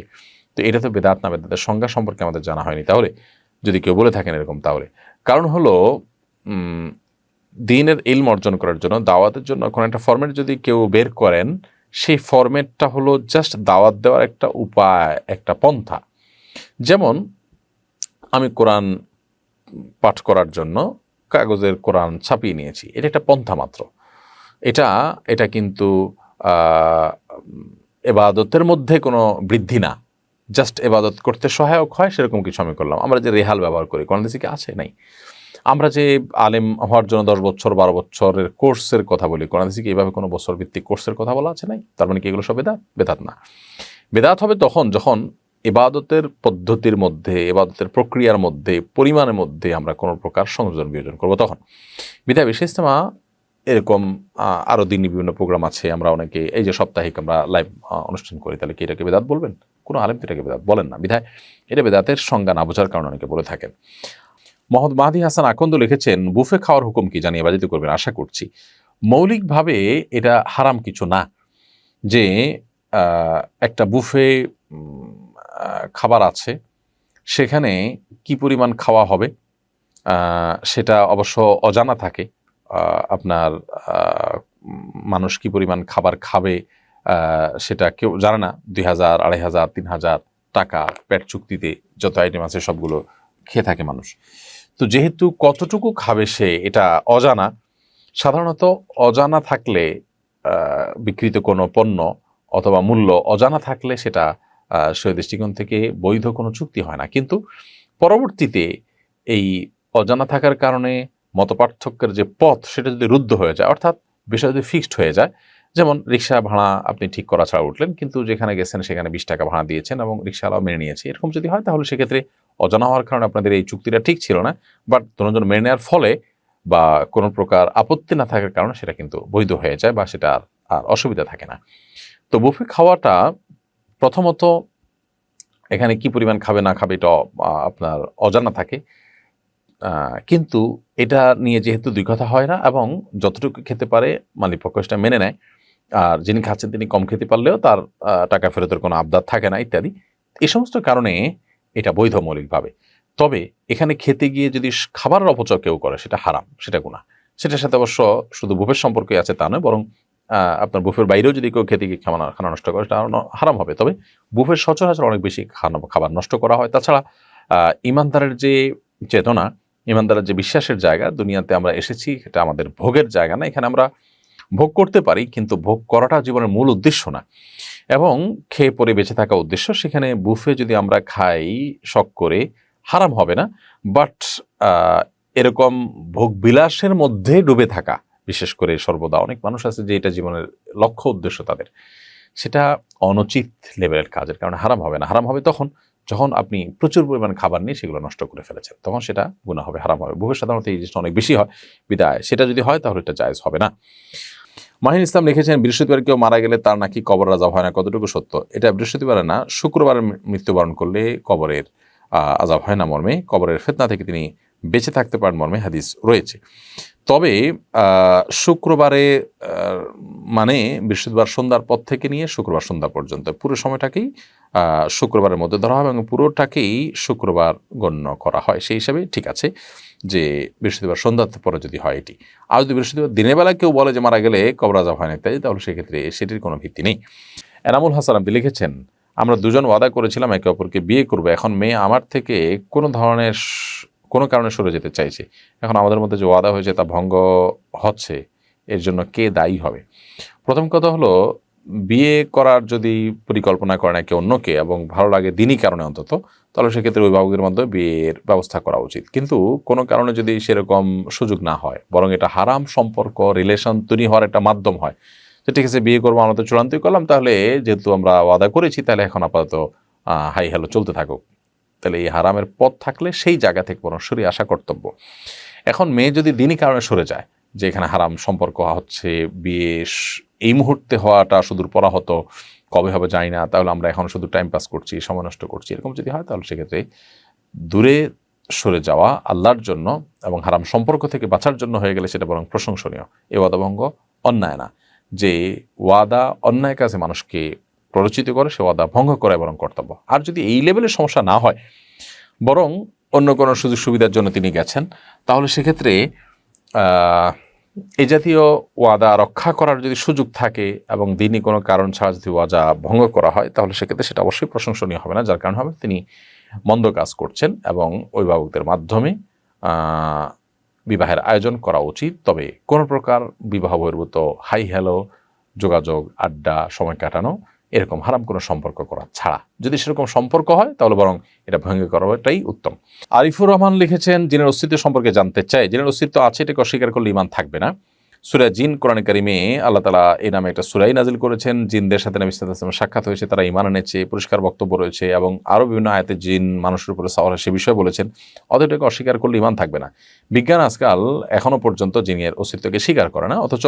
তো এটা তো বেদাত না। বেদাতের সংজ্ঞা সম্পর্কে আমাদের জানা হয়নি তাহলে, যদি কেউ বলে থাকেন এরকম। তাহলে কারণ হলো দ্বীনের ইলম অর্জন করার জন্য, দাওয়াতের জন্য কোনো একটা ফরম্যাট যদি কেউ বের করেন, সেই ফরম্যাটটা হলো জাস্ট দাওয়াত দেওয়ার একটা উপায়, একটা পন্থা। যেমন আমি কোরআন পাঠ করার জন্য কাগজের কোরআন ছাপিয়ে নিয়েছি, এটা একটা পন্থা মাত্র। এটা কিন্তু এবাদতের মধ্যে কোনো বৃদ্ধি না, জাস্ট এবাদত করতে সহায়ক হয় সেরকম কিছু আমি করলাম। আমরা যে রেহাল ব্যবহার করি, কোরআন হাদিসে কি আছে? নাই। আমরা যে আলেম হওয়ার জন্য 10 বছর 12 বছরের কোর্সের কথা বলি, কোরআন হাদিসে কি এইভাবে কোনো বছর ভিত্তিক কোর্সের কথা বলা আছে? নাই। তার মানে কি এগুলো সব বেদাত? বেদাত না। বেদাত হবে যখন ইবাদতের পদ্ধতির মধ্যে, ইবাদতের প্রক্রিয়ার মধ্যে, পরিমাণের মধ্যে আমরা কোনো প্রকার সংযোজন বিয়োজন করবো, তখন। বিধায় বিশ্ব ইজতেমা এরকম আরও দিনই বিভিন্ন প্রোগ্রাম আছে। আমরা অনেকে এই যে সাপ্তাহিক আমরা লাইভ অনুষ্ঠান করি, তাহলে কি এটাকে বেদাত বলবেন? কোনো আলেম তো এটাকে বেদাত বলেন না। বিধায় এটা বেদাতের সংজ্ঞা না বোঝার কারণে অনেকে বলে থাকেন। মোহাম্মদ মাহদি হাসান আকন্দ লিখেছেন, বুফে খাওয়ার হুকুম কি জানিয়ে বাজিত করবেন আশা করছি। মৌলিকভাবে এটা হারাম কিছু না, যে একটা বুফে খাবার আছে, সেখানে কি পরিমাণ খাওয়া হবে সেটা অবশ্য অজানা থাকে। আপনার মানুষ কি পরিমাণ খাবার খাবে সেটা কেউ জানে না। 2000, 2500, 3000 টাকা পেট চুক্তিতে যত আইটেম আছে সবগুলো খেয়ে থাকে মানুষ। তো যেহেতু কতটুকু খাবে সে এটা অজানা, সাধারণত অজানা থাকলে বিক্রিত কোনো পণ্য অথবা মূল্য অজানা থাকলে সেটা সেই দৃষ্টিকোণ থেকে বৈধ কোনো চুক্তি হয় না। কিন্তু পরবর্তীতে এই অজানা থাকার কারণে মতপার্থক্যের যে পথ, সেটা যদি রুদ্ধ হয়ে যায়, অর্থাৎ বিষয় যদি ফিক্সড হয়ে যায়, যেমন রিক্সা ভাড়া আপনি ঠিক করা ছাড়া উঠলেন, কিন্তু যেখানে গেছেন সেখানে 20 টাকা ভাড়া দিয়েছেন এবং রিক্সাওয়ালাও মেনে নিয়েছে, এরকম যদি হয়, তাহলে সেক্ষেত্রে অজানা হওয়ার কারণে আপনাদের এই চুক্তিটা ঠিক ছিল না, বাট দুজন মেনে নেওয়ার ফলে বা কোনো প্রকার আপত্তি না থাকার কারণে সেটা কিন্তু বৈধ হয়ে যায়, বা সেটা আর অসুবিধা থাকে না। তো বুফে খাওয়াটা প্রথমত এখানে কি পরিমাণ খাবে না খাবে এটা আপনার অজানা থাকে, কিন্তু এটা নিয়ে যেহেতু দুই কথা হয় না, এবং যতটুকু খেতে পারে মালিকপক্ষ সেটা মেনে নেয়, আর যিনি খাচ্ছেন তিনি কম খেতে পারলেও তার টাকা ফেরতের কোনো আবদার থাকে না ইত্যাদি, এই সমস্ত কারণে এটা বৈধ মৌলিকভাবে। তবে এখানে খেতে গিয়ে যদি খাবারের অপচয় কেউ করে সেটা হারাম, সেটা গুনাহ। সেটার সাথে অবশ্য শুধু বুফের সম্পর্কই আছে তা নয়, বরং আপনার বুফের বাইরেও যদি কেউ খেতে গিয়ে খানা নষ্ট করে সেটা হারাম হবে। তবে বুফের সচরাচর অনেক বেশি খাবার নষ্ট করা হয়। তাছাড়া ঈমানদারের যে চেতনা, ঈমানদারের যে বিশ্বাসের জায়গা, দুনিয়াতে আমরা এসেছি এটা আমাদের ভোগের জায়গা না। এখানে আমরা ভোগ করতে পারি, কিন্তু ভোগ করাটা জীবনের মূল উদ্দেশ্য না এবং খেয়ে পরে বেঁচে থাকা উদ্দেশ্য। সেখানে বুফে যদি আমরা খাই শখ করে, হারাম হবে না। বাট এরকম ভোগ বিলাসের মধ্যে ডুবে থাকা, বিশেষ করে সর্বদা অনেক মানুষ আছে যে এটা জীবনের লক্ষ্য উদ্দেশ্য তাদের, সেটা অনুচিত লেভেলের কাজের কারণে হারাম হবে না। হারাম হবে তখন যখন আপনি প্রচুর পরিমাণ খাবার নিয়ে সেগুলো নষ্ট করে ফেলেছেন, তখন সেটা গুনাহ হবে, হারাম হবে। বুফে সাধারণত এই জিনিসটা অনেক বেশি হয়, বিদায় সেটা যদি হয় তাহলে এটা জায়েজ হবে না। মাহিন ইসলাম লিখেছেন, বৃহস্পতিবার কেউ মারা গেলে তার নাকি কবর আযাব হয় না, কতটুকু সত্য? এটা বৃহস্পতিবারে না, শুক্রবারে মৃত্যুবরণ করলে কবরের আযাব হয় না মর্মে, কবরের ফিতনা থেকে তিনি বেঁচে থাকতে পারেন মর্মে হাদিস রয়েছে। তবে শুক্রবারে মানে বৃহস্পতিবার সন্ধ্যার পর থেকে নিয়ে শুক্রবার সন্ধ্যা পর্যন্ত পুরো সময়টাকেই শুক্রবারের মধ্যে ধরা হবে এবং পুরোটাকেই শুক্রবার গণ্য করা হয়। সেই হিসাবে ঠিক আছে যে বৃহস্পতিবার সন্ধ্যার পরে যদি হয় এটি। আর যদি বৃহস্পতিবার দিনের বেলা কেউ বলে যে মারা গেলে কবর আযাব হয় না ইত্যাদি, তাহলে সেক্ষেত্রে সেটির কোনো ভিত্তি নেই। এনামুল হাসান আপনি লিখেছেন, আমরা দুজন ওয়াদা করেছিলাম একে অপরকে বিয়ে করবো, এখন মেয়ে আমার থেকে কোনো কারণে সরে যেতে চাইছে। এখন আমাদের মধ্যে যে ওয়াদা হয়েছে তা ভঙ্গ হচ্ছে, এর জন্য কে দায়ী হবে? প্রথম কথা হলো, বিয়ে করার যদি পরিকল্পনা করে না কেউ অন্যকে এবং ভালো লাগে দিনই কারণে অন্তত, তাহলে সেক্ষেত্রে অভিভাবকদের মধ্যে বিয়ের ব্যবস্থা করা উচিত। কিন্তু কোনো কারণে যদি সেরকম সুযোগ না হয়, বরং এটা হারাম সম্পর্ক, রিলেশন তৈরি হওয়ার একটা মাধ্যম হয়, তো ঠিক আছে বিয়ে করবো, আমরা তো চূড়ান্তই করলাম, তাহলে যেহেতু আমরা ওয়াদা করেছি তাহলে এখন আপাতত হাই হ্যালো চলতে থাকুক, তাহলে এই হারামের পথ থাকলে সেই জায়গা থেকে বরং সরে আসা কর্তব্য। এখন মেয়ে যদি দিনই কারণে সরে যায় যে এখানে হারাম সম্পর্ক হচ্ছে, বিয়ে এই মুহূর্তে হওয়াটা সুদূর পরা হতো, কবে হবে জানি না, তাহলে আমরা এখন শুধু টাইম পাস করছি, সময় নষ্ট করছি, এরকম যদি হয় তাহলে সেক্ষেত্রে দূরে সরে যাওয়া আল্লাহর জন্য এবং হারাম সম্পর্ক থেকে বাঁচার জন্য হয়ে গেলে সেটা বরং প্রশংসনীয়। এ ওয়াদাভঙ্গ অন্যায় না। যে ওয়াদা অন্যায় কাজে মানুষকে প্ররোচিত করে সে ওয়াদা ভঙ্গ করা বরং কর্তব্য। আর যদি এই লেভেলের সমস্যা না হয়, বরং অন্য কোনো সুযোগ সুবিধার জন্য তিনি গেছেন, তাহলে সেক্ষেত্রে এই জাতীয় ওয়াদা রক্ষা করার যদি সুযোগ থাকে এবং দিনই কোনো কারণ ছাড়া যদি ওয়াদা ভঙ্গ করা হয়, তাহলে সেক্ষেত্রে সেটা অবশ্যই প্রশংসনীয় হবে না, যার কারণ হবে তিনি মন্দ কাজ করছেন এবং অভিভাবকদের মাধ্যমে বিবাহের আয়োজন করা উচিত। তবে কোনো প্রকার বিবাহ বহির্ভূত হাই হ্যালো যোগাযোগ, আড্ডা, সময় কাটানো, এরকম হারাম কোনো সম্পর্ক করা ছাড়া, যদি সেরকম সম্পর্ক হয় তাহলে বরং এটা ভেঙে করাটাই উত্তম। আরিফুর রহমান লিখেছেন, জিনের অস্তিত্ব সম্পর্কে জানতে চাই। জিনের অস্তিত্ব আছে, এটাকে অস্বীকার করলে ঈমান থাকবে না। সূরা জিন কোরআনে কারিমে আল্লাহ তাআলা এই নামে একটা সূরাই নাজিল করেছেন। জিনদের সাথে নবী সাল্লাল্লাহু আলাইহি ওয়াসাল্লামের সাক্ষাৎ হয়েছে, তারা ঈমান এনেছে, পরিষ্কার বক্তব্য রয়েছে এবং আরও বিভিন্ন আয়াতে জিন মানুষের উপরে সাওয়ার সে বিষয়ে বলেছেন। অতএব এটাকে অস্বীকার করলে ঈমান থাকবে না। বিজ্ঞান আজকাল এখনও পর্যন্ত জিনের অস্তিত্বকে স্বীকার করে না, অথচ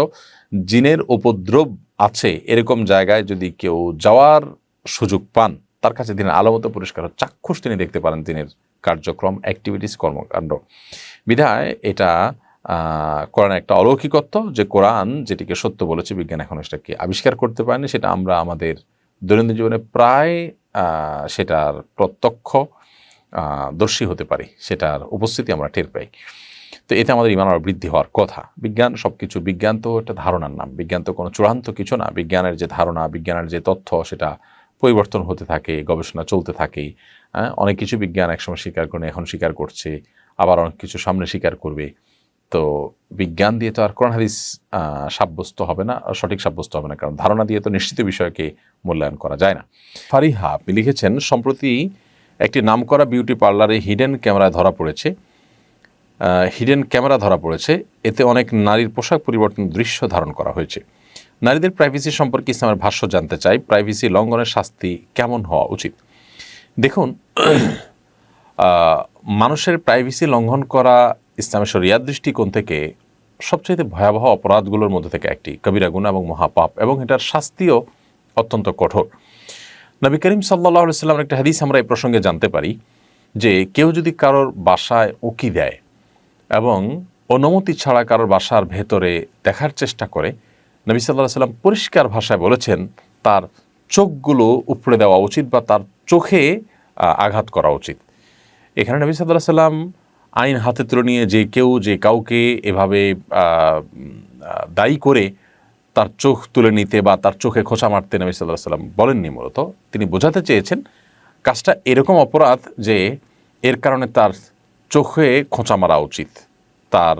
জিনের উপদ্রব আছে এরকম জায়গায় যদি কেউ যাওয়ার সুযোগ পান, তার কাছে দিনের আলোমতো পরিষ্কার চাক্ষুষ তিনি দেখতে পারেন দিনের কার্যক্রম, অ্যাক্টিভিটিস, কর্মকাণ্ড। বিধায় এটা কোরআন একটা অলৌকিকত্ব, যে কোরআন যেটিকে সত্য বলেছে বিজ্ঞান এখন সেটাকে আবিষ্কার করতে পারেনি, সেটা আমরা আমাদের দৈনন্দিন জীবনে প্রায় সেটার প্রত্যক্ষ দর্শী হতে পারি, সেটার উপস্থিতি আমরা টের পাই। তো এতে আমাদের ঈমান আরও বৃদ্ধি হওয়ার কথা। বিজ্ঞান সব কিছু, বিজ্ঞান তো একটা ধারণার নাম, বিজ্ঞান তো কোনো চূড়ান্ত কিছু না। বিজ্ঞানের যে ধারণা, বিজ্ঞানের যে তথ্য, সেটা পরিবর্তন হতে থাকে, গবেষণা চলতে থাকে। অনেক কিছু বিজ্ঞান একসময় স্বীকার করে, এখন স্বীকার করছে, আবার অনেক কিছু সামনে স্বীকার করবে। তো বিজ্ঞান দিয়ে তো আর কোরআন হাদিস সাব্যস্ত হবে না, সঠিক সাব্যস্ত হবে না, কারণ ধারণা দিয়ে তো নিশ্চিত বিষয়কে মূল্যায়ন করা যায় না। ফারিহা আপনি লিখেছেন, সম্প্রতি একটি নামকরা বিউটি পার্লারে হিডেন ক্যামেরা ধরা পড়েছে। এতে অনেক নারীর পোশাক পরিবর্তন দৃশ্য ধারণ করা হয়েছে। নারীদের প্রাইভেসি সম্পর্কে ইসলামের ভাষ্য জানতে চাই। প্রাইভেসি লঙ্ঘনের শাস্তি কেমন হওয়া উচিত? দেখুন, মানুষের প্রাইভেসি লঙ্ঘন করা ইসলামের শরিয়াত দৃষ্টিকোণ থেকে সবচেয়ে ভয়াবহ অপরাধগুলোর মধ্যে থেকে একটি, কবিরা গুনাহ এবং মহাপাপ, এবং এটার শাস্তিও অত্যন্ত কঠোর। নবী করিম সাল্লাল্লাহু আলাইহি ওয়াসাল্লামের একটা হাদিস আমরা এই প্রসঙ্গে জানতে পারি যে কেউ যদি কারোর বাসায় উকি দেয় এবং অনুমতি ছাড়া কারোর বাসার ভেতরে দেখার চেষ্টা করে, নবী সাল্লাল্লাহু আলাইহি ওয়াসাল্লাম পরিষ্কার ভাষায় বলেছেন তার চোখগুলো উপড়ে দেওয়া উচিত বা তার চোখে আঘাত করা উচিত। এখানে নবী সাল্লাল্লাহু আলাইহি সাল্লাম আইন হাতে তুলে নিয়ে যে কেউ যে কাউকে এভাবে দায়ী করে তার চোখ তুলে নিতে বা তার চোখে খোঁচা মারতে নবী সাল্লাল্লাহু আলাইহি সাল্লাম বলেননি। মূলত তিনি বোঝাতে চেয়েছেন কাজটা এরকম অপরাধ যে এর কারণে তার চোখে খোঁচা মারা উচিত, তার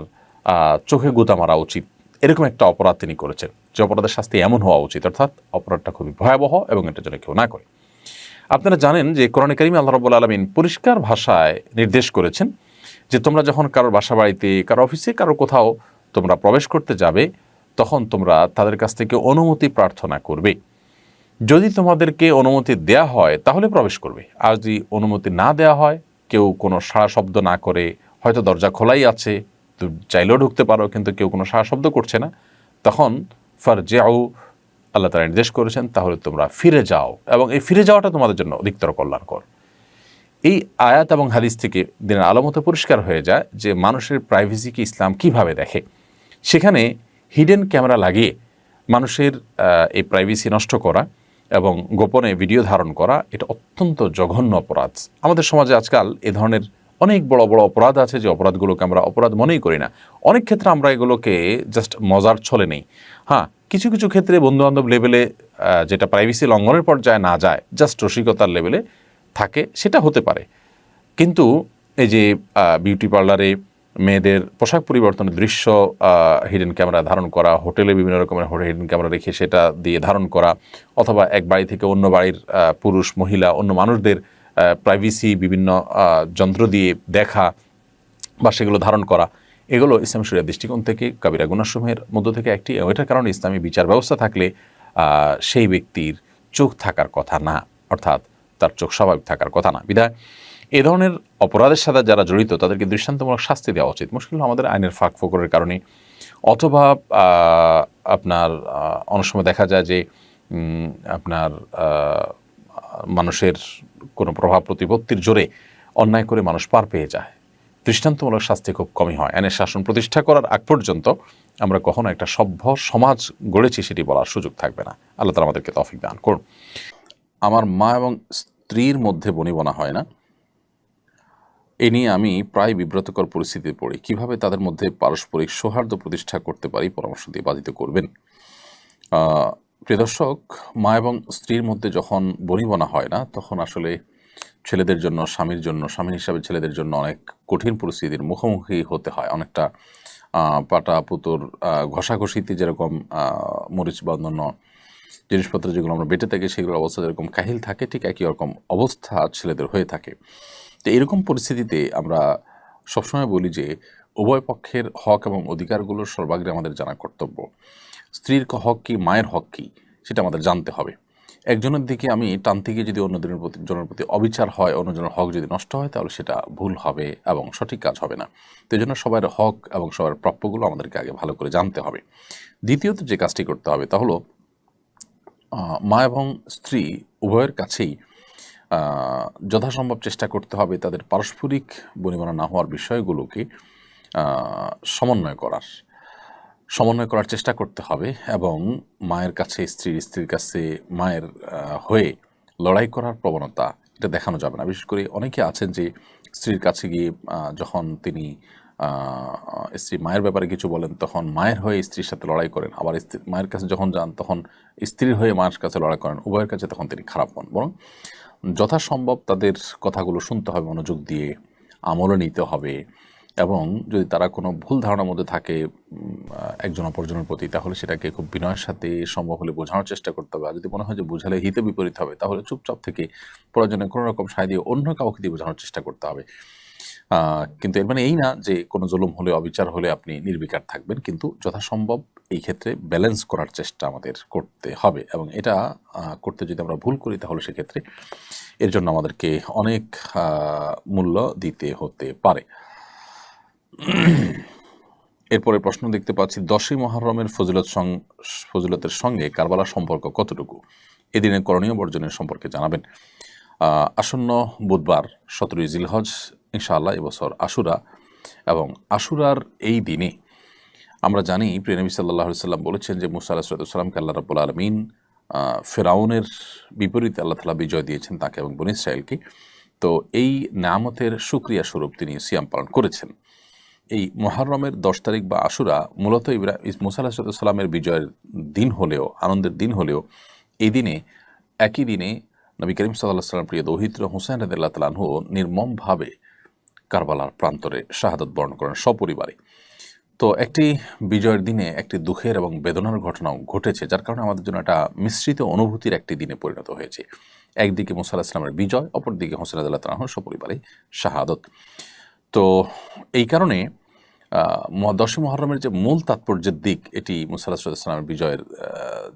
চোখে গুঁতা মারা উচিত, এরকম একটা অপরাধ তিনি করেছেন যে অপরাধের শাস্তি এমন হওয়া উচিত, অর্থাৎ অপরাধটা খুবই ভয়াবহ এবং এটার জন্য কেউ না করে। আপনারা জানেন যে কোরআনে কারিমে আল্লাহ রাব্বুল আলামিন পরিষ্কার ভাষায় নির্দেশ করেছেন যে তোমরা যখন কারোর বাসা বাড়িতে, কারো অফিসে, কারো কোথাও তোমরা প্রবেশ করতে যাবে তখন তোমরা তাদের কাছ থেকে অনুমতি প্রার্থনা করবে। যদি তোমাদেরকে অনুমতি দেয়া হয় তাহলে প্রবেশ করবে, আর যদি অনুমতি না দেয়া হয়, কেউ কোনো সাড়া শব্দ না করে, হয়তো দরজা খোলাই আছে, তো চাইলেও ঢুকতে পারো কিন্তু কেউ কোনো সাড়া শব্দ করছে না, তখন ফারজিউ, আল্লাহ তাআলা নির্দেশ করেছেন তাহলে তোমরা ফিরে যাও, এবং এই ফিরে যাওয়াটা তোমাদের জন্য অধিকতর কল্যাণকর। এই আয়াত এবং হাদিস থেকে দিনের আলো মতো পরিষ্কার হয়ে যায় যে মানুষের প্রাইভেসিকে ইসলাম কিভাবে দেখে। সেখানে হিডেন ক্যামেরা লাগিয়ে মানুষের এই প্রাইভেসি নষ্ট করা এবং গোপনে ভিডিও ধারণ করা এটা অত্যন্ত জঘন্য অপরাধ। আমাদের সমাজে আজকাল এ ধরনের অনেক বড় বড় অপরাধ আছে যে অপরাধগুলোকে আমরা অপরাধ মনেই করি না। অনেক ক্ষেত্রে আমরা এগুলোকে জাস্ট মজার ছলে নেই। হ্যাঁ, কিছু কিছু ক্ষেত্রে বন্ধুবান্ধব লেভেলে যেটা প্রাইভেসি লঙ্ঘনের পর্যায়ে না যায়, জাস্ট রসিকতার লেভেলে থাকে, সেটা হতে পারে। কিন্তু এই যে বিউটি পার্লারে মেয়েদের পোশাক পরিবর্তনের দৃশ্য হিডেন ক্যামেরা ধারণ করা, হোটেলে বিভিন্ন রকমের হিডেন ক্যামেরা রেখে সেটা দিয়ে ধারণ করা, অথবা এক বাড়ি থেকে অন্য বাড়ির পুরুষ মহিলা অন্য মানুষদের প্রাইভেসি বিভিন্ন যন্ত্র দিয়ে দেখা বা সেগুলো ধারণ করা, এগুলো ইসলাম শরিয়ার দৃষ্টিকোণ থেকে কাবিরা গুনাহসমূহের মধ্য থেকে একটি। এটার কারণে ইসলামী বিচার ব্যবস্থা থাকলে সেই ব্যক্তির চোখ থাকার কথা না, অর্থাৎ তার চোখ স্বাভাবিক থাকার কথা না। বিধায় এ ধরনের অপরাধের সাথে যারা জড়িত তাদেরকে দৃষ্টান্তমূলক শাস্তি দেওয়া উচিত। মুশকিল আমাদের আইনের ফাঁক ফোকরের কারণে, অথবা আপনার অনেক সময় দেখা যায় যে আপনার মানুষের কোনো প্রভাব প্রতিপত্তির জোরে অন্যায় করে মানুষ পার পেয়ে যায়। দৃষ্টান্তমূলক শাস্তি খুব কমই হয়। আইনের শাসন প্রতিষ্ঠা করার আগ পর্যন্ত আমরা কখনো একটা সভ্য সমাজ গড়েছি সেটি বলার সুযোগ থাকবে না। আল্লাহ তাআলা আমাদেরকে তৌফিক দান করুন। আমার মা এবং স্ত্রীর মধ্যে বনিবনা হয় না, এ নিয়ে আমি প্রায় বিব্রতকর পরিস্থিতিতে পড়ি। কিভাবে তাদের মধ্যে পারস্পরিক সৌহার্দ্য প্রতিষ্ঠা করতে পারি, পরামর্শ দিয়ে বাধিত করবেন। প্রিয় দর্শক, মা এবং স্ত্রীর মধ্যে যখন বনিবনা হয় না তখন আসলে ছেলেদের জন্য, স্বামীর জন্য, স্বামী হিসাবে ছেলেদের জন্য অনেক কঠিন পরিস্থিতির মুখোমুখি হতে হয়। অনেকটা পাটা পুতুর ঘষাঘষিতে যেরকম মরিচ বা অন্যান্য জিনিসপত্র যেগুলো আমরা বেটে থাকি সেগুলোর অবস্থা যেরকম কাহিল থাকে, ঠিক একই রকম অবস্থা ছেলেদের হয়ে থাকে। তো এরকম পরিস্থিতিতে আমরা সবসময় বলি যে উভয় পক্ষের হক এবং অধিকারগুলোর সর্বাগ্রে আমাদের জানা কর্তব্য। স্ত্রীর হক কী, মায়ের হক কী, সেটা আমাদের জানতে হবে। একজনের দিকে আমি টানতে গিয়ে যদি অন্যজনের প্রতি অবিচার হয়, অন্যজনের হক যদি নষ্ট হয়, তাহলে সেটা ভুল হবে এবং সঠিক কাজ হবে না। তো এই জন্য সবার হক এবং সবার প্রাপ্যগুলো আমাদেরকে আগে ভালো করে জানতে হবে। দ্বিতীয়ত যে কাজটি করতে হবে তা হলো মা এবং স্ত্রী উভয়ের কাছেই যথাসম্ভব চেষ্টা করতে হবে তাদের পারস্পরিক বনিবনা না হওয়ার বিষয়গুলোকে সমন্বয় করার চেষ্টা করতে হবে, এবং মায়ের কাছে স্ত্রীর কাছে মায়ের হয়ে লড়াই করার প্রবণতা এটা দেখানো যাবে না। বিশেষ করে অনেকে আছেন যে স্ত্রীর কাছে গিয়ে যখন তিনি স্ত্রী মায়ের ব্যাপারে কিছু বলেন তখন মায়ের হয়ে স্ত্রীর সাথে লড়াই করেন, আবার মায়ের কাছে যখন যান তখন স্ত্রীর হয়ে মায়ের কাছে লড়াই করেন, উভয়ের কাছে তখন তিনি খারাপ হন। বরং যথাসম্ভব তাদের কথাগুলো শুনতে হবে, মনোযোগ দিয়ে আমলও নিতে হবে, এবং যদি তারা কোনো ভুল ধারণার মধ্যে থাকে একজন অপরজনের প্রতি, তাহলে সেটাকে খুব বিনয়ের সাথে সম্ভব হলে বোঝানোর চেষ্টা করতে হবে। আর যদি মনে হয় যে বোঝালে হিতে বিপরীত হবে, তাহলে চুপচাপ থেকে প্রয়োজনে কোনো রকম সায় দিয়ে অন্য কাউকে দিয়ে বোঝানোর চেষ্টা করতে হবে। কিন্তু এর মানে এই না যে কোনো জুলুম হলে, অবিচার হলে আপনি নির্বিকার থাকবেন, কিন্তু যথাসম্ভব এই ক্ষেত্রে ব্যালেন্স করার চেষ্টা আমাদের করতে হবে, এবং এটা করতে যদি আমরা ভুল করি তাহলে সেক্ষেত্রে এর জন্য আমাদেরকে অনেক মূল্য দিতে হতে পারে। এরপরে প্রশ্ন দেখতে পাচ্ছি, 10ই মুহররমের ফজিলতের সঙ্গে কারবালার সম্পর্ক কতটুকু? এদিনের করণীয় বর্জনের সম্পর্কে জানাবেন। আসন্ন বুধবার 17ই জিলহজ ইনশাআল্লাহ এবছর আশুরা, এবং আশুরার এই দিনে আমরা জানি প্রিয় নবী সাল্লাল্লাহু আলাইহি ওয়াসাল্লাম বলেছেন যে মুসা আলাইহিস সালামকে আল্লাহ রাব্বুল আলামিন ফেরাউনের বিপরীতে আল্লাহ তাআলা বিজয় দিয়েছেন তাকে এবং বনী ইসরাঈলকে। তো এই নেয়ামতের শুকরিয়া স্বরূপ তিনি সিয়াম পালন করেছেন। এই মুহররমের 10 তারিখ বা আশুরা মূলত মুসা আলাইহিস সালামের বিজয়ের দিন হলেও, আনন্দের দিন হলেও, এই দিনে একই দিনে নবী করিম সাল্লাল্লাহু আলাইহি ওয়াসাল্লাম প্রিয় দৌহিত্র হুসাইন রাদিয়াল্লাহু তাআলা আনহু নির্মমভাবে কারবালার প্রান্তরে শাহাদাত বরণ করেন সপরিবারে। তো একটি বিজয়ের দিনে একটি দুঃখের এবং বেদনার ঘটনাও ঘটেছে, যার কারণে আমাদের জন্য একটা মিশ্রিত অনুভূতির একটি দিনে পরিণত হয়েছে। একদিকে মুসা আলাইহিস সালামের বিজয়, অপরদিকে হুসাইন রাদিয়াল্লাহু তাআলা আনহুর সপরিবারে শাহাদত। তো এই কারণে 10 মুহররমের যে মূল তাৎপর্যের দিক, এটি মুসা আলাইহিস সালামের বিজয়ের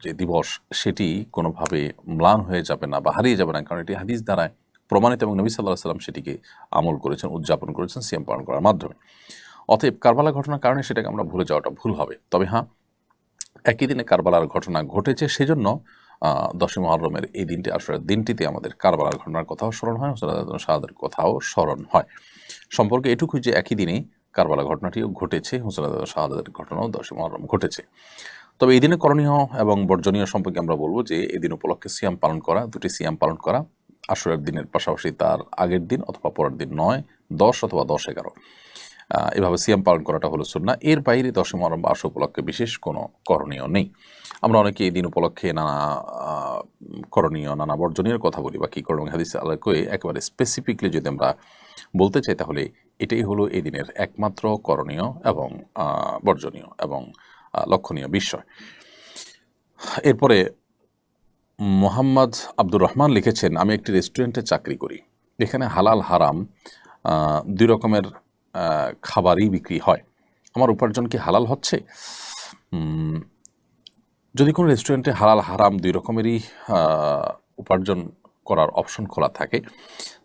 যে দিবস, সেটি কোনোভাবে ম্লান হয়ে যাবে না বা হারিয়ে যাবে না, কারণ এটি হাদিস দ্বারা প্রমাণিত এবং নবী সাল্লাল্লাহু আলাইহি ওয়াসাল্লাম সেটিকে আমল করেছেন, উদযাপন করেছেন সিয়াম পালন করার মাধ্যমে। অতএব কারবালা ঘটনার কারণে সেটাকে আমরা ভুলে যাওয়াটা ভুল হবে। তবে হ্যাঁ, একই দিনে কারবালার ঘটনা ঘটেছে, সেজন্য 10 মুহররমের এই দিনটি, আসলে দিনটিতে আমাদের কারবালার ঘটনার কথাও স্মরণ হয়, শাহাদাতের কথাও স্মরণ হয়। সম্পর্কে এটুকুই যে একই দিনে কারবালা ঘটনাটিও ঘটেছে, হুসাইন শাহাদাতের ঘটনাও 10 মুহররম ঘটেছে। তবে এই দিনে করণীয় এবং বর্জনীয় সম্পর্কে আমরা বলবো যে এই দিন উপলক্ষে সিয়াম পালন করা, 2টি সিয়াম পালন করা, আশুরার দিনের পাশাপাশি তার আগের দিন অথবা পরের দিন 9, 10 অথবা 10-11 এভাবে সিয়াম পালন করাটা হলো সুন্নাহ। এর বাইরে 10 মুহররম বা আশুরা উপলক্ষে বিশেষ কোনো করণীয় নেই। আমরা অনেকে এই দিন উপলক্ষে নানা করণীয়, নানা বর্জনীয় কথা বলি বা কী করণীয় হাদিসে আলোকে একেবারে স্পেসিফিকলি যদি আমরা বলতে চাই, তাহলে এটাই হলো এই দিনের একমাত্র করণীয় এবং বর্জনীয় এবং লক্ষণীয় বিষয়। এরপরে মোহাম্মদ আব্দুর রহমান লিখেছেন, আমি একটি রেস্টুরেন্টে চাকরি করি। এখানে হালাল হারাম 2 রকমের খাবারই বিক্রি হয়। আমার উপার্জন কি হালাল হচ্ছে? যদি কোনো রেস্টুরেন্টে হালাল হারাম 2 রকমেরই উপার্জন করার অপশন খোলা থাকে,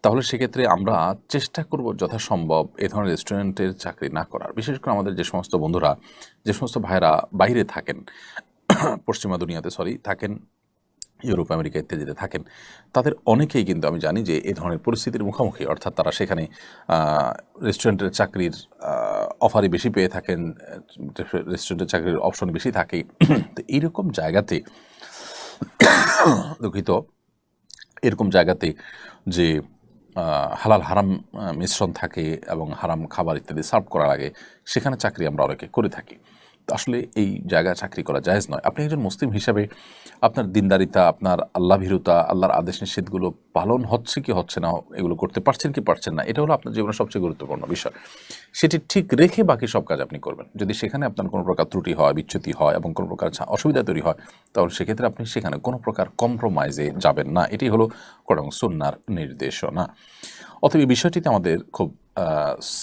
তাহলে সেক্ষেত্রে আমরা চেষ্টা করব যথাসম্ভব এ ধরনের রেস্টুরেন্টের চাকরি না করার। বিশেষ করে আমাদের যে সমস্ত বন্ধুরা, যে সমস্ত ভাইরা বাইরে থাকেন, পশ্চিমা দুনিয়াতে থাকেন, ইউরোপ, আমেরিকা ইত্যাদিতে থাকেন, তাদের অনেকেই কিন্তু আমি জানি যে এই ধরনের পরিস্থিতির মুখোমুখি। অর্থাৎ তারা সেখানে রেস্টুরেন্টের চাকরির অফারই বেশি পেয়ে থাকেন, রেস্টুরেন্টের চাকরির অপশন বেশি থাকে। তো এইরকম জায়গাতে, দুঃখিত, এরকম জায়গাতে যে হালাল হারাম মিশ্রণ থাকে এবং হারাম খাবার ইত্যাদি সার্ভ করা লাগে, সেখানে চাকরি আমরা অনেকে করে থাকি। আসলে এই জায়গায় চাকরি করা জায়েজ নয়। আপনি একজন মুসলিম হিসাবে আপনার দিনদারিতা, আপনার আল্লাহ ভীরুতা, আল্লাহর আদেশ নিষেধগুলো পালন হচ্ছে কি হচ্ছে না, এগুলো করতে পারছেন কি পারছেন না, এটা হলো আপনার জীবনের সবচেয়ে গুরুত্বপূর্ণ বিষয়। সেটি ঠিক রেখে বাকি সব কাজ আপনি করবেন। যদি সেখানে আপনার কোনো প্রকার ত্রুটি হয়, বিচ্যুতি হয় এবং কোনো প্রকার অসুবিধা তৈরি হয়, তাহলে সেক্ষেত্রে আপনি সেখানে কোনো প্রকার কম্প্রোমাইজে যাবেন না। এটি হলো কোরআন ও সুন্নাহর নির্দেশনা। অতএব এই বিষয়টিতে আমাদের খুব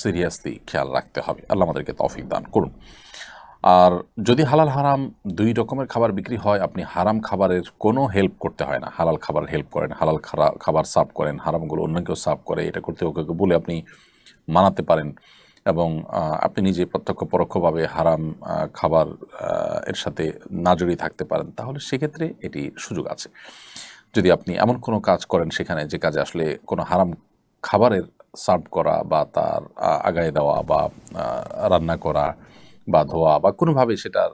সিরিয়াসলি খেয়াল রাখতে হবে। আল্লাহ আমাদেরকে তৌফিক দান করুন। আর যদি হালাল হারাম 2 রকমের খাবার বিক্রি হয়, আপনি হারাম খাবারের কোনো হেল্প করতে হয় না, হালাল খাবার হেল্প করেন, হালাল খাবার সার্ভ করেন, হারামগুলো অন্য কেউ সার্ভ করে, এটা করতে ওকে বলে আপনি মানাতে পারেন এবং আপনি নিজে প্রত্যক্ষ পরোক্ষভাবে হারাম খাবার এর সাথে না জড়িয়ে থাকতে পারেন, তাহলে সেক্ষেত্রে এটি সুযোগ আছে। যদি আপনি এমন কোনো কাজ করেন সেখানে যে কাজে আসলে কোনো হারাম খাবারের সার্ভ করা বা তার আগায় দেওয়া বা রান্না করা বা ধোয়া বা কোনোভাবে সেটার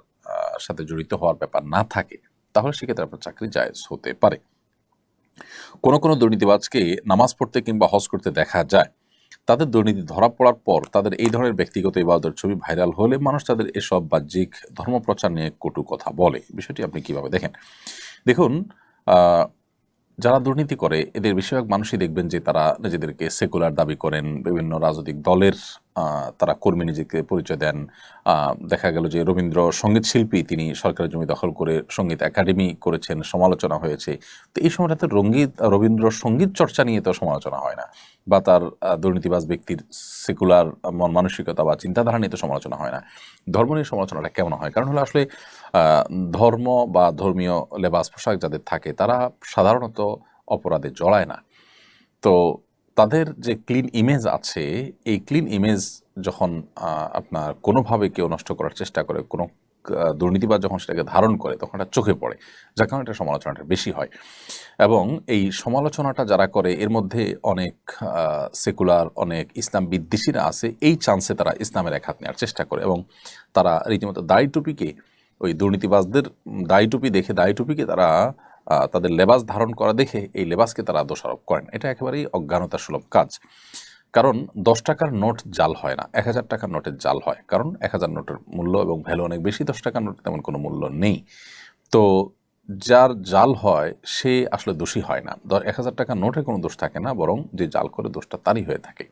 সাথে জড়িত হওয়ার ব্যাপার না থাকে, তাহলে সেক্ষেত্রে আপনার চাকরি জায়েজ হতে পারে। কোনো দুর্নীতিবাজকে নামাজ পড়তে কিংবা হজ করতে দেখা যায়। তাদের দুর্নীতি ধরা পড়ার পর তাদের এই ধরনের ব্যক্তিগত ইবাদতের ছবি ভাইরাল হলে মানুষ তাদের এসব বাহ্যিক ধর্মপ্রচার নিয়ে কটু কথা বলে। বিষয়টি আপনি কিভাবে দেখেন? দেখুন, যারা দুর্নীতি করে এদের বেশিরভাগ মানুষই দেখবেন যে তারা নিজেদেরকে সেকুলার দাবি করেন, বিভিন্ন রাজনৈতিক দলের তারা কর্মী নিজেকে পরিচয় দেন। দেখা গেল যে রবীন্দ্র সঙ্গীত শিল্পী, তিনি সরকারি জমি দখল করে সঙ্গীত একাডেমি করেছেন, সমালোচনা হয়েছে। তো এই সময়টাতে রবীন্দ্র সঙ্গীত চর্চা নিয়ে তো সমালোচনা হয় না, বা তার দুর্নীতিবাজ ব্যক্তির সেকুলার মন মানসিকতা বা চিন্তাধারা নিয়ে তো সমালোচনা হয় না। ধর্ম নিয়ে সমালোচনাটা কেমন হয়? কারণ হলো আসলে ধর্ম বা ধর্মীয় লেবাস পোশাক যাদের থাকে, তারা সাধারণত অপরাধে জড়ায় না। তো তাদের যে ক্লিন ইমেজ আছে, এই ক্লিন ইমেজ যখন আপনার কোনোভাবে কেউ নষ্ট করার চেষ্টা করে, কোনো দুর্নীতিবাজ যখন সেটাকে ধারণ করে, তখন এটা চোখে পড়ে, যার কারণে এটা সমালোচনাটা বেশি হয়। এবং এই সমালোচনাটা যারা করে এর মধ্যে অনেক সেকুলার, অনেক ইসলাম বিদ্বেষীরা আছে। এই চান্সে তারা ইসলামের এক হাত নেওয়ার চেষ্টা করে এবং তারা রীতিমতো দাড়ি টুপিকে, ওই দুর্নীতিবাজদের দাড়ি টুপি দেখে দাড়ি টুপিকে তারা তাদের লেবাস ধারণ করা দেখে এই লেবাসকে তারা দোষারোপ করেন। এটা একেবারেই অজ্ঞানতা সুলভ কাজ। কারণ 10 টাকার নোট জাল হয় না, 1000 টাকার নোটের জাল হয়। কারণ 1000 নোটের মূল্য এবং ভ্যালু অনেক বেশি, 10 টাকার নোট তেমন কোনো মূল্য নেই। তো যার জাল হয় সে আসলে দোষী হয় না। 1000 টাকার নোটে কোনো দোষ থাকে না, বরং যে জাল করে দোষটা তারই হয়ে থাকে।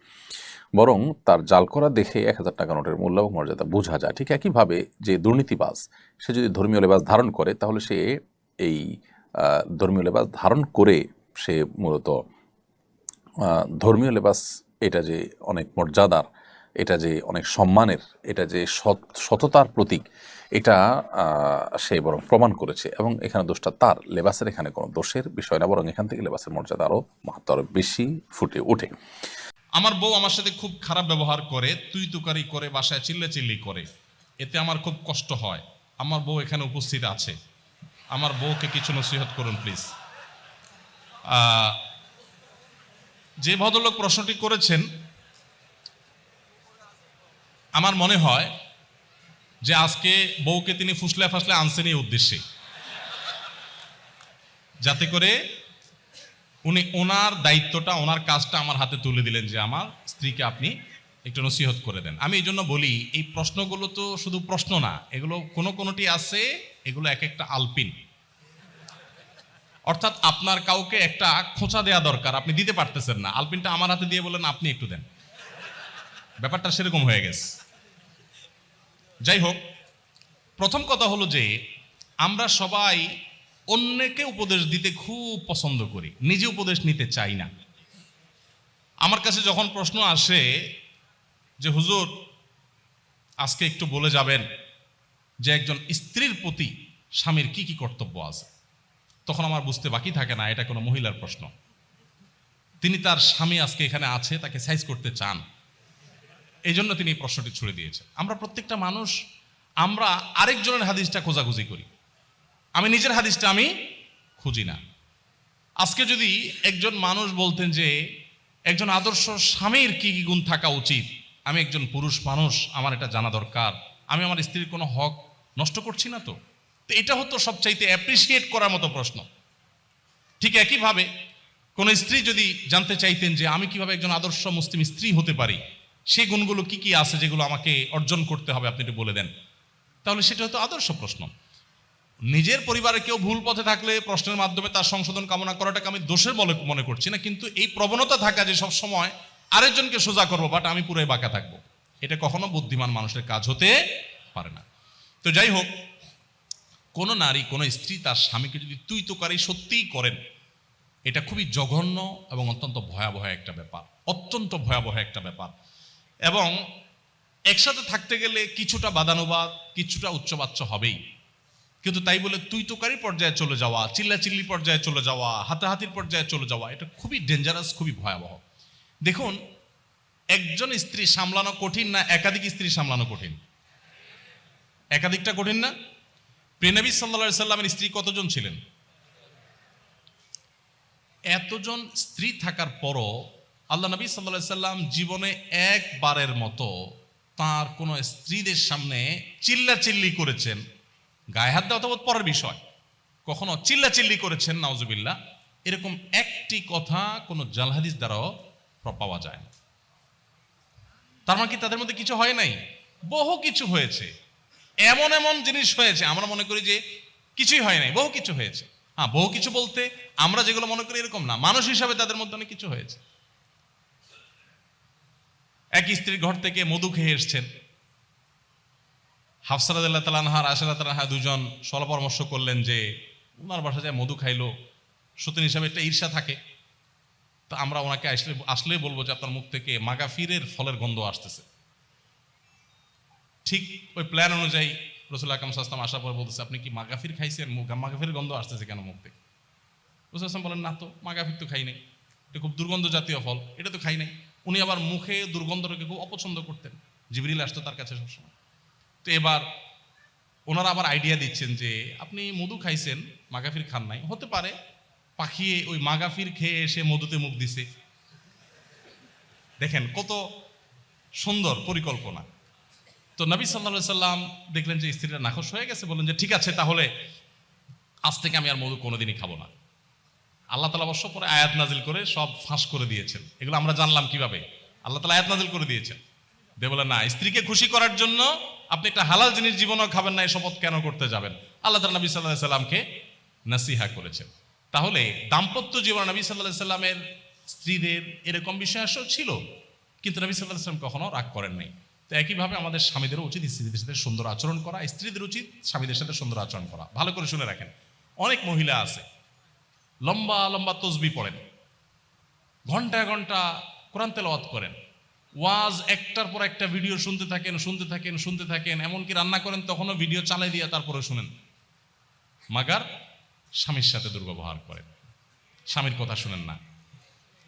বরং তার জাল করা দেখে 1000 টাকা নোটের মূল্য এবং মর্যাদা বোঝা যায়। ঠিক একইভাবে যে দুর্নীতিবাজ, সে যদি ধর্মীয় লেবাস ধারণ করে, তাহলে সে এই ধর্মীয় লেবাস ধারণ করে সে মূলত ধর্মীয় লেবাস, এটা যে অনেক মর্যাদার, এটা যে অনেক সম্মানের, এটা যে সততার প্রতীক, এটা সে বরং প্রমাণ করেছে। এবং এখানে দোষটা তার, লেবাসের এখানে কোনো দোষের বিষয় না, বরং এখান থেকে লেবাসের মর্যাদা আরও মাহাত্ম আরও বেশি ফুটে ওঠে। আমার বউ আমার সাথে খুব খারাপ ব্যবহার করে, তুই তুকারি করে, বাসায় চিল্লাচিল্লি করে, এতে আমার খুব কষ্ট হয়। আমার বউ এখানে উপস্থিত আছে, আমার বউকে কিছু নসিহত করুন প্লিজ। যে ভদ্রলোক প্রশ্নটি করেছেন, আমার মনে হয় যে আজকে বউকে তিনি ফুসলে ফাসলে আনছেন এই উদ্দেশ্যে, যাতে করে উনি ওনার দায়িত্বটা, ওনার কাজটা আমার হাতে তুলে দিলেন যে আমার স্ত্রীকে আপনি একটু নসিহত করে দেন। আমি এই জন্য বলি, এই প্রশ্নগুলো তো শুধু প্রশ্ন না, এগুলো কোনোটি আছে, এগুলো এক একটা আলপিন। অর্থাৎ আপনার কাউকে একটা খোঁচা দেওয়া দরকার, আপনি দিতে পারতেছেন না, আলপিনটা আমার হাতে দিয়ে বলেন আপনি একটু দেন, ব্যাপারটা সেরকম হয়ে গেছে। যাই হোক, প্রথম কথা হলো যে আমরা সবাই অন্যকে উপদেশ দিতে খুব পছন্দ করি, নিজে উপদেশ নিতে চাই না। আমার কাছে যখন প্রশ্ন আসে যে হুজুর আজকে একটু বলে যাবেন যে একজন স্ত্রীর প্রতি স্বামীর কি কি কর্তব্য আছে, তখন আমার বুঝতে বাকি থাকে না এটা কোনো মহিলার প্রশ্ন। তিনি তার স্বামী আজকে এখানে আছে, তাকে সাইজ করতে চান, এই জন্য তিনি এই প্রশ্নটি ছুড়ে দিয়েছেন। আমরা প্রত্যেকটা মানুষ, আমরা আরেকজনের হাদিসটা খোঁজাখুঁজি করি, আমি নিজের হাদিসটা আমি খুঁজি না। আজকে যদি একজন মানুষ বলতেন যে একজন আদর্শ স্বামীর কি কি গুণ থাকা উচিত, আমি একজন পুরুষ মানুষ, আমার এটা জানা দরকার, আমি আমার স্ত্রীর কোনো হক নষ্ট করছি না তো, এটা হতো সবচাইতে অ্যাপ্রিসিয়েট করার মতো প্রশ্ন। ঠিক একইভাবে কোন স্ত্রী যদি জানতে চাইতেন যে আমি কিভাবে একজন আদর্শ মুসলিম স্ত্রী হতে পারি, সেই গুণগুলো কি কি আছে যেগুলো আমাকে অর্জন করতে হবে, আপনি একটু বলে দেন, তাহলে সেটা হতো আদর্শ প্রশ্ন। নিজের পরিবারে কেউ ভুল পথে থাকলে প্রশ্নের মাধ্যমে তার সংশোধন কামনা করাটাকে আমি দোষের বলে মনে করছি না, কিন্তু এই প্রবণতা থাকা যে সব সময় আরেকজনকে সোজা করবো বাট আমি পুরোই বাঁকা থাকবো, এটা কখনো বুদ্ধিমান মানুষের কাজ হতে পারে না। তো যাই হোক, কোনো নারী, কোনো স্ত্রী তার স্বামীকে যদি তুই তোকারি সত্যিই করেন, এটা খুবই জঘন্য এবং অত্যন্ত ভয়াবহ একটা ব্যাপার, অত্যন্ত ভয়াবহ একটা ব্যাপার। এবং একসাথে থাকতে গেলে কিছুটা বাদানুবাদ, কিছুটা উচ্চবাচ্য হবেই, কিন্তু তাই বলে তুই তোকারি পর্যায়ে চলে যাওয়া, চিল্লাচিল্লি পর্যায়ে চলে যাওয়া, হাতাহাতির পর্যায়ে চলে যাওয়া, এটা খুবই ডেঞ্জারাস, খুবই ভয়াবহ। দেখুন, একজন স্ত্রী সামলানো কঠিন না একাধিক স্ত্রী সামলানো কঠিন? একাধিকটা কঠিন না? প্রিয়নবী সাল্লাল্লাহু আলাইহি সাল্লামের স্ত্রী কতজন ছিলেন? এতজন স্ত্রী থাকার পরও আল্লাহ নবী সাল্লাল্লাহু আলাইহি সাল্লাম জীবনে একবারের মতো তার কোন স্ত্রীদের সামনে চিল্লাচিল্লি করেছেন, গায়ে হাত দেওয়া তো পরের বিষয়, কখনো চিল্লাচিল্লি করেছেন নাউজুবিল্লাহ, এরকম একটি কথা কোনো জাল হাদিস দ্বারাও পাওয়া যায় না। তার মানে কি তাদের মধ্যে কিছু হয় নাই? বহু কিছু হয়েছে, এমন এমন জিনিস হয়েছে আমরা মনে করি যে কিছুই হয় নাই, বহু কিছু হয়েছে। হ্যাঁ, বহু কিছু বলতে আমরা যেগুলো মনে করি এরকম না, মানুষ হিসাবে তাদের মধ্যে অনেক কিছু হয়েছে। এক স্ত্রীর ঘর থেকে মধু খেয়ে এসছেন, হাফসা রাদিয়াল্লাহু তাআলা আনহা, আয়েশা রাদিয়াল্লাহু তাআলা আনহা দুজন সলা পরামর্শ করলেন যে ওনার বাসা যায় মধু খাইলো, সতীন হিসাবে একটা ঈর্ষা থাকে, তো আমরা ওনাকে আসলেই বলবো যে আপনার মুখ থেকে মাগাফিরের ফলের গন্ধ আসতেছে। ঠিক ওই প্ল্যান অনুযায়ী রাসূল আকরাম সাল্লাল্লাহু আলাইহি ওয়াসাল্লাম আসার পর বলতেছে, আপনি কি মাগাফির খাইছেন? মাগাফির গন্ধ আসতেছে কেন মুখ থেকে? রাসূল সাল্লাল্লাহু আলাইহি ওয়াসাল্লাম বলেন, না তো, মাগাফির তো খাই নাই, এটা খুব দুর্গন্ধ জাতীয় ফল, এটা তো খাই নাই। উনি আবার মুখে দুর্গন্ধটাকে খুব অপছন্দ করতেন, জিবরিল আসতো তার কাছে সবসময়। তো এবার ওনারা আবার আইডিয়া দিচ্ছেন যে আপনি মধু খাইছেন, মাগাফির খান নাই, হতে পারে পাখিয়ে ওই মাগাফির খেয়ে এসে মধুতে মুখ দিছে। দেখেন কত সুন্দর পরিকল্পনা। তো নবী সাল্লাল্লাহু আলাইহি সাল্লাম দেখলেন যে স্ত্রীরা নাখোশ হয়ে গেছে, বললেন যে ঠিক আছে, তাহলে আজ থেকে আমি আর মধু কোনোদিনই খাবো না। আল্লাহ তাআলা অবশ্য পরে আয়াত নাজিল করে সব ফাঁস করে দিয়েছেন। এগুলো আমরা জানলাম কিভাবে? আল্লাহ তাআলা আয়াত নাজিল করে দিয়েছেন, দিয়ে বলে না, স্ত্রীকে খুশি করার জন্য আপনি একটা হালাল জিনিস জীবনেও খাবেন না, এই শপথ কেন করতে যাবেন? আল্লাহ তাআলা নবী সাল্লাল্লাহু আলাইহি সাল্লামকে নাসিহা করেছেন। তাহলে দাম্পত্য জীবন নবী সাল্লাল্লাহু আলাইহি সাল্লামের স্ত্রীদের এরকম বিষয় আসলে ছিল, কিন্তু নবী সাল্লাল্লাহু আলাইহি সাল্লাম কখনো রাগ করেন নাই। তো একইভাবে আমাদের স্বামীদেরও উচিত স্ত্রীদের সাথে সুন্দর আচরণ করা, স্ত্রীদের উচিত স্বামীদের সাথে সুন্দর আচরণ করা। ভালো করে শুনে রাখেন, অনেক মহিলা আছে লম্বা লম্বা তসবিহ পড়েন, ঘন্টা ঘন্টা কোরআন তেলাওয়াত করেন, ওয়াজ একটার পর একটা ভিডিও শুনতে থাকেন, এমনকি রান্না করেন তখনও ভিডিও চালাই দিয়ে তারপরে শুনেন, মাগার স্বামীর সাথে দুর্ব্যবহার করেন, স্বামীর কথা শুনেন না।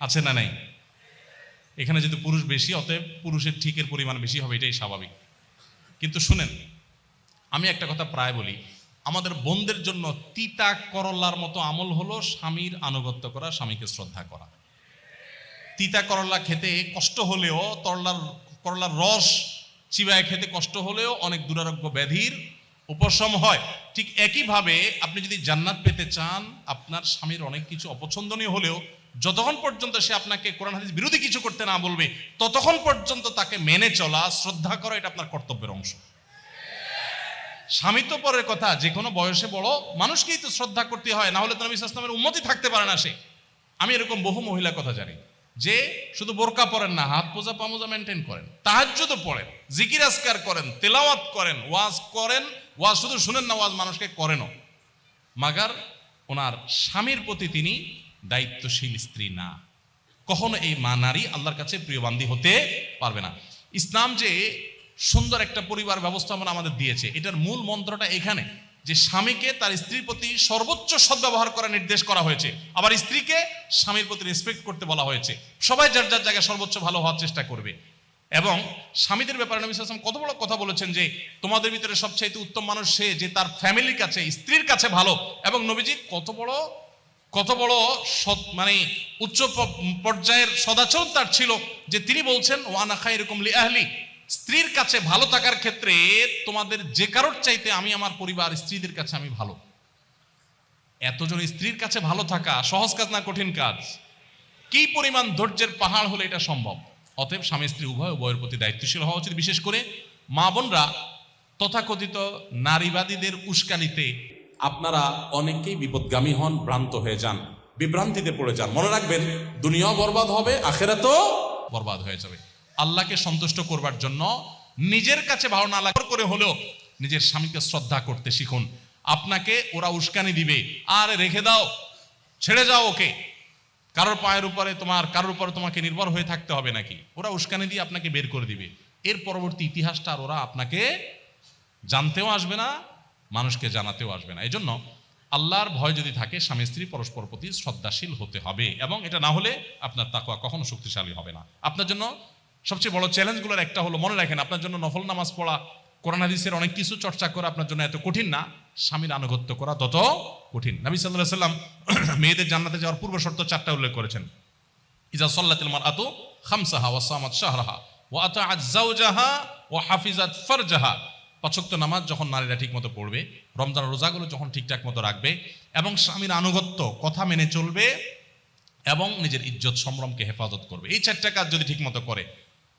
আছে না নাই? এখানে যেহেতু পুরুষ বেশি, অতএব পুরুষের ঠিকের পরিমাণ বেশি হবে, এটাই স্বাভাবিক। কিন্তু শুনেন, আমি একটা কথা প্রায় বলি, আমাদের বোনদের জন্য তিতা করল্লার মতো আমল হলো স্বামীর আনুগত্য করা, স্বামীকে শ্রদ্ধা করা। তিতা করল্লা খেতে কষ্ট হলেও, করলার রস চিবায় খেতে কষ্ট হলেও অনেক দুরারোগ্য ব্যাধির উপশম হয়। ঠিক একইভাবে আপনি যদি জান্নাত পেতে চান, আপনার স্বামীর অনেক কিছু অপছন্দনীয় হলেও যতক্ষণ পর্যন্ত সে আপনাকে কোরআন হাদিস বিরোধী কিছু করতে না বলবে, ততক্ষণ পর্যন্ত তাকে মেনে চলা, শ্রদ্ধা করা, এটা আপনার কর্তব্যের অংশ। স্বামী তো পরের কথা, যে কোনো বয়সে বড় মানুষকেই তো শ্রদ্ধা করতে হয়, না হলে তো নবী সাল্লাল্লাহু আলাইহি ওয়াসাল্লামের উম্মতি থাকতে পারে না সে। আমি এরকম বহু মহিলার কথা জানি যে শুধু বোরকা পরেন না, হাত মোজা পামোজা মেনটেন করেন, তাহাজ্জুদও পড়েন, জিকির আজকার করেন, তেলাওয়াত করেন, ওয়াজ শুধু শুনেন না, ওয়াজ মানুষকে করেনও, মাগার ওনার স্বামীর প্রতি তিনি দায়িত্বশীল স্ত্রী না। কখনো এই মা নারী আল্লাহর কাছে প্রিয় বান্দী হতে পারবে না। ইসলাম যে সুন্দর একটা পরিবার ব্যবস্থাপনা আমাদের দিয়েছে, এটার মূল মন্ত্রটা এখানে যে স্বামীকে তার স্ত্রীর প্রতি সর্বোচ্চ সদ্ব্যবহার করার নির্দেশ করা হয়েছে, আবার স্ত্রীকে স্বামীর প্রতি রেসপেক্ট করতে বলা হয়েছে। সবাই যার যার জায়গায় সর্বোচ্চ ভালো হওয়ার চেষ্টা করবে। এবং স্বামীদের ব্যাপারে নবী সাল্লাল্লাহু আলাইহি ওয়াসাল্লাম কত বড় কথা বলেছেন যে তোমাদের ভিতরে সবচাইতে উত্তম মানুষ সে যে তার ফ্যামিলির কাছে, স্ত্রীর কাছে ভালো। এবং নবীজি কত বড় মানে উচ্চ পর্যায়ের সদাচরণ তার ছিল যে তিনি বলছেন ওয়ানা খায়রুকুম লি আহলি, স্ত্রীর কাছে ভালো থাকার ক্ষেত্রে তোমাদের যে কারোর চাইতে আমি আমার পরিবার স্ত্রীদের কাছে আমি ভালো। এতজন স্ত্রীর কাছে ভালো থাকা সহজ কাজ না কঠিন কাজ? কি পরিমাণ ধৈর্যের পাহাড় হলে এটা সম্ভব? অতএব স্বামী স্ত্রী উভয়ের প্রতি দায়িত্বশীল হওয়া উচিত। বিশেষ করে মা বোনরা তথাকথিত নারীবাদীদের উস্কানিতে আপনারা অনেকেই বিপদগামী হন, ভ্রান্ত হয়ে যান, বিভ্রান্তিতে পড়ে যান। মনে রাখবেন, দুনিয়াও বরবাদ হবে, আখিরাতও বরবাদ হয়ে যাবে। আল্লাহকে সন্তুষ্ট করবার জন্য নিজের কাছে ভালো না লাগা করে হলেও নিজের স্বামীকে শ্রদ্ধা করতে শিখুন। আপনাকে ওরা উস্কানি দিবে, আর রেখে দাও, ছেড়ে যাও ওকে, কারোর উপরে তোমাকে নির্ভর হয়ে থাকতে হবে নাকি? ওরা উস্কানি দিয়ে আপনাকে বের করে দিবে। এর পরবর্তী ইতিহাসটা আর ওরা আপনাকে জানতেও আসবে না, মানুষকে জানাতেও আসবে না। এই জন্য আল্লাহর ভয় যদি থাকে, স্বামী স্ত্রী পরস্পর প্রতি শ্রদ্ধাশীল হতে হবে, এবং এটা না হলে আপনার তাকওয়া কখনো শক্তিশালী হবে না। আপনার জন্য সবচেয়ে বড় চ্যালেঞ্জগুলোর একটা হলো, মনে রাখেন, আপনার জন্য নফল নামাজ পড়া, কোরআন হাদিসের অনেক কিছু চর্চা করা আপনার জন্য এত কঠিন না, স্বামীর আনুগত্য করা তত কঠিন। নবী সাল্লাল্লাহু আলাইহি ওয়াসাল্লাম মেয়েদের জান্নাতে যাওয়ার পূর্ব শর্ত 4টা উল্লেখ করেছেন। ইজা সাল্লাতিল মারআতু খামসাহা ওয়া সামাত শাহরাহা ওয়া আতাআত যাওজাহা ওয়া হাফিজাত ফারজাহা। 5 ওয়াক্ত নামাজ যখন নারীরা ঠিকমতো পড়বে, রমজান রোজাগুলো যখন ঠিকঠাক মতো রাখবে, এবং স্বামীর আনুগত্য, কথা মেনে চলবে, এবং নিজের ইজ্জত সম্ভ্রমকে হেফাজত করবে, এই 4টা কাজ যদি ঠিকমতো করে,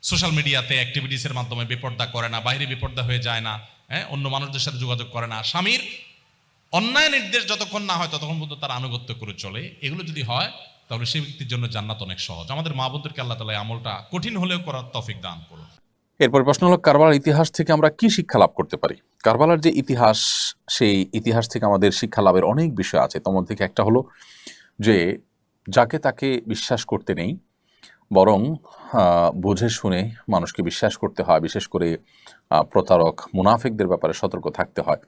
সোশ্যাল মিডিয়াতে অ্যাক্টিভিটিসের মাধ্যমে বেপর্দা করে না, বাইরে বেপর্দা হয়ে যায় না, অন্য মানুষদের সাথে যোগাযোগ করে না, স্বামীর অন্যায় নির্দেশ যতক্ষণ না হয় ততক্ষণ পর্যন্ত তার আনুগত্য করে চলে, এগুলো যদি হয় তাহলে সেই ব্যক্তির জন্য জান্নাত অনেক সহজ। আমাদের মা বোনদেরকে আল্লাহ তাআলা আমলটা কঠিন হলেও করার তৌফিক দান করুন। এরপর প্রশ্ন হলো, কারবালার ইতিহাস থেকে আমরা কি শিক্ষা লাভ করতে পারি? কারবালার যে ইতিহাস, সেই ইতিহাস থেকে আমাদের শিক্ষা লাভের অনেক বিষয় আছে। তোমার থেকে একটা হলো যে যাকে তাকে বিশ্বাস করতে নেই, বরং বুঝে শুনে মানুষকে বিশ্বাস করতে হয়। বিশেষ করে প্রতারক মুনাফিকদের ব্যাপারে সতর্ক থাকতে হয়।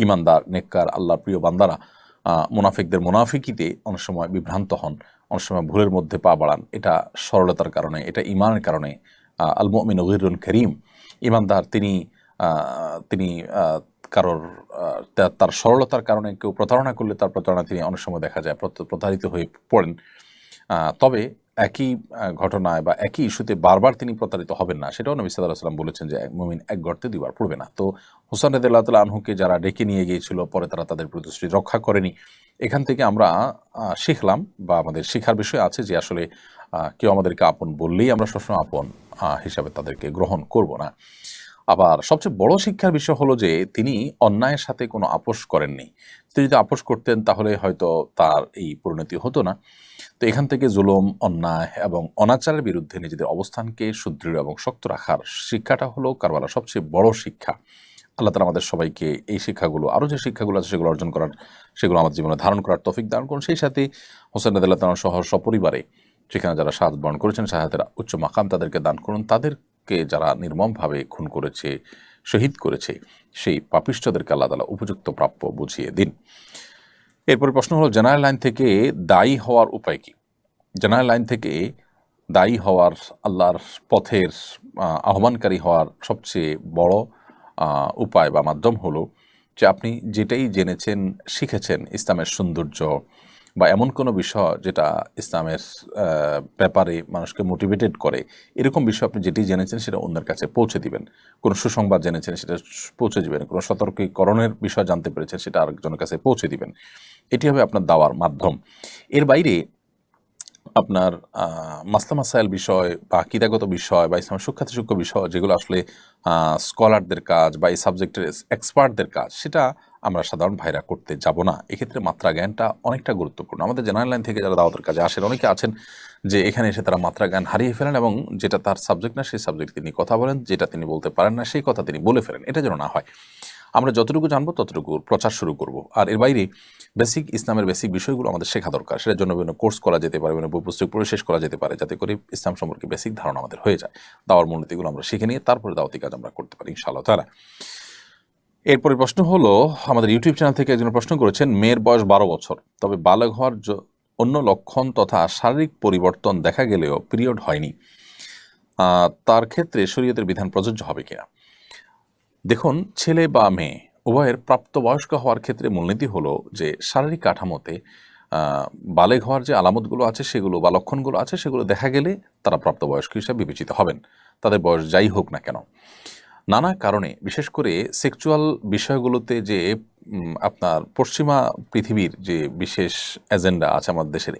ইমানদার নেককার আল্লাহর প্রিয় বান্দারা মুনাফিকদের মুনাফিকিতে অনেক সময় বিভ্রান্ত হন, অনেক সময় ভুলের মধ্যে পা বাড়ান। এটা সরলতার কারণে, এটা ঈমানের কারণে। আল মুমিনু গীরুন কারীম, ঈমানদার তিনি কারোর তার সরলতার কারণে কেউ প্রতারণা করলে তার প্রতারণা তিনি অনেক সময় দেখা যায় প্রতারিত হয়ে পড়েন। তবে একই ঘটনায় বা একই ইস্যুতে বারবার তিনি প্রতারিত হবেন না, সেটাও নবী সাল্লাল্লাহু আলাইহি ওয়াসাল্লাম বলেছেন যে মুমিন এক গর্তে দুইবার পড়বে না। তো হুসাইন রাদিয়াল্লাহু তাআলা আনহুকে যারা ডেকে নিয়ে গিয়েছিল, পরে তারা তাদের প্রতিশ্রুতি রক্ষা করেনি, এখান থেকে আমরা শিখলাম বা আমাদের শিখার বিষয় আছে যে আসলে কেউ আমাদেরকে আপন বললেই আমরা সবসময় আপন হিসাবে তাদেরকে গ্রহণ করব না। আবার সবচেয়ে বড় শিক্ষার বিষয় হলো যে তিনি অন্যায়ের সাথে কোনো আপোষ করেননি। তিনি যদি আপোষ করতেন তাহলে হয়তো তার এই পরিণতি হতো না। তো এখান থেকে জুলুম, অন্যায় এবং অনাচারের বিরুদ্ধে নিজেদের অবস্থানকে সুদৃঢ় এবং শক্ত রাখার শিক্ষাটা হলো কারবালার সবচেয়ে বড় শিক্ষা। আল্লাহ তাআলা আমাদের সবাইকে এই শিক্ষাগুলো, আরও যে শিক্ষাগুলো আছে সেগুলো অর্জন করার, সেগুলো আমাদের জীবনে ধারণ করার তৌফিক দান করুন। সেই সাথে হোসেন রাদিয়াল্লাহু তাআলা সহ সপরিবারে সেখানে যারা শাহাদাত বরণ করেছেন, শাহাদাতের উচ্চ মাকাম তাদেরকে দান করুন। তাদেরকে যারা নির্মমভাবে খুন করেছে, শহীদ করেছে, সেই পাপিষ্ঠদেরকে আল্লাহ তাআলা উপযুক্ত প্রাপ্য বুঝিয়ে দিন। এরপরে প্রশ্ন হলো, জেনারেল লাইন থেকে দায়ী হওয়ার উপায় কি? জেনারেল লাইন থেকে দায়ী হওয়ার, আল্লাহর পথের আহ্বানকারী হওয়ার সবচেয়ে বড় উপায় বা মাধ্যম হলো যে আপনি যেটাই জেনেছেন, শিখেছেন ইসলামের সৌন্দর্য বা এমন কোনো বিষয় যেটা ইসলামের ব্যাপারে মানুষকে মোটিভেটেড করে, এরকম বিষয় আপনি যেটি জেনেছেন সেটা অন্যের কাছে পৌঁছে দিবেন। কোনো সুসংবাদ জেনেছেন সেটা পৌঁছে দিবেন, কোনো সতর্কীকরণের বিষয় জানতে পেরেছেন সেটা আরেকজনের কাছে পৌঁছে দিবেন। এটি হবে আপনার দাওয়ার মাধ্যম। এর বাইরে আপনার মাসলা মাসাইল বিষয় বা আকীদাগত বিষয় বা ইসলামের সুখ্যাত সূক্ষ্ম বিষয় যেগুলো আসলে স্কলারদের কাজ বা এই সাবজেক্টের এক্সপার্টদের কাজ, সেটা আমরা সাধারণ ভাইরা করতে যাব না। এক্ষেত্রে মাত্রা জ্ঞানটা অনেকটা গুরুত্বপূর্ণ। আমাদের জেনারেল লাইন থেকে যারা দাওয়াতের কাজে আসেন, অনেকে আছেন যে এখানে এসে তারা মাত্রা জ্ঞান হারিয়ে ফেলেন এবং যেটা তার সাবজেক্ট না সেই সাবজেক্ট তিনি কথা বলেন, যেটা তিনি বলতে পারেন না সেই কথা তিনি বলে ফেলেন। এটা যেন না হয়। আমরা যতটুকু জানবো ততটুকু প্রচার শুরু করব। আর এর বাইরে বেসিক ইসলামের বেসিক বিষয়গুলো আমাদের শেখা দরকার। সেটার জন্য বিভিন্ন কোর্স করা যেতে পারে, বিভিন্ন বই পুস্তক পড়ে শেষ করা যেতে পারে, যাতে করে ইসলাম সম্পর্কে বেসিক ধারণা আমাদের হয়ে যায়। দাওয়ার মূলনীতিগুলো আমরা শিখে নিয়ে তারপরে দাওয়াতি কাজ আমরা করতে পারি ইনশাআল্লাহ তাআলা। এরপরে প্রশ্ন হলো, আমাদের ইউটিউব চ্যানেল থেকে একজন প্রশ্ন করেছেন, মেয়ের বয়স 12 বছর, তবে বালেগ হওয়ার অন্য লক্ষণ তথা শারীরিক পরিবর্তন দেখা গেলেও পিরিয়ড হয়নি, তার ক্ষেত্রে শরীয়তের বিধান প্রযোজ্য হবে কিনা? দেখুন, ছেলে বা মেয়ে উভয়ের প্রাপ্তবয়স্ক হওয়ার ক্ষেত্রে মূলনীতি হলো যে শারীরিক কাঠামোতে বালেগ হওয়ার যে আলামতগুলো আছে সেগুলো বা লক্ষণগুলো আছে সেগুলো দেখা গেলে তারা প্রাপ্তবয়স্ক হিসেবে বিবেচিত হবেন, তাদের বয়স যাই হোক না কেন। নানা কারণে, বিশেষ করে সেক্সুয়াল বিষয়গুলোতে যে আপনার পশ্চিমা পৃথিবীর যে বিশেষ এজেন্ডা আছে, আমাদের দেশের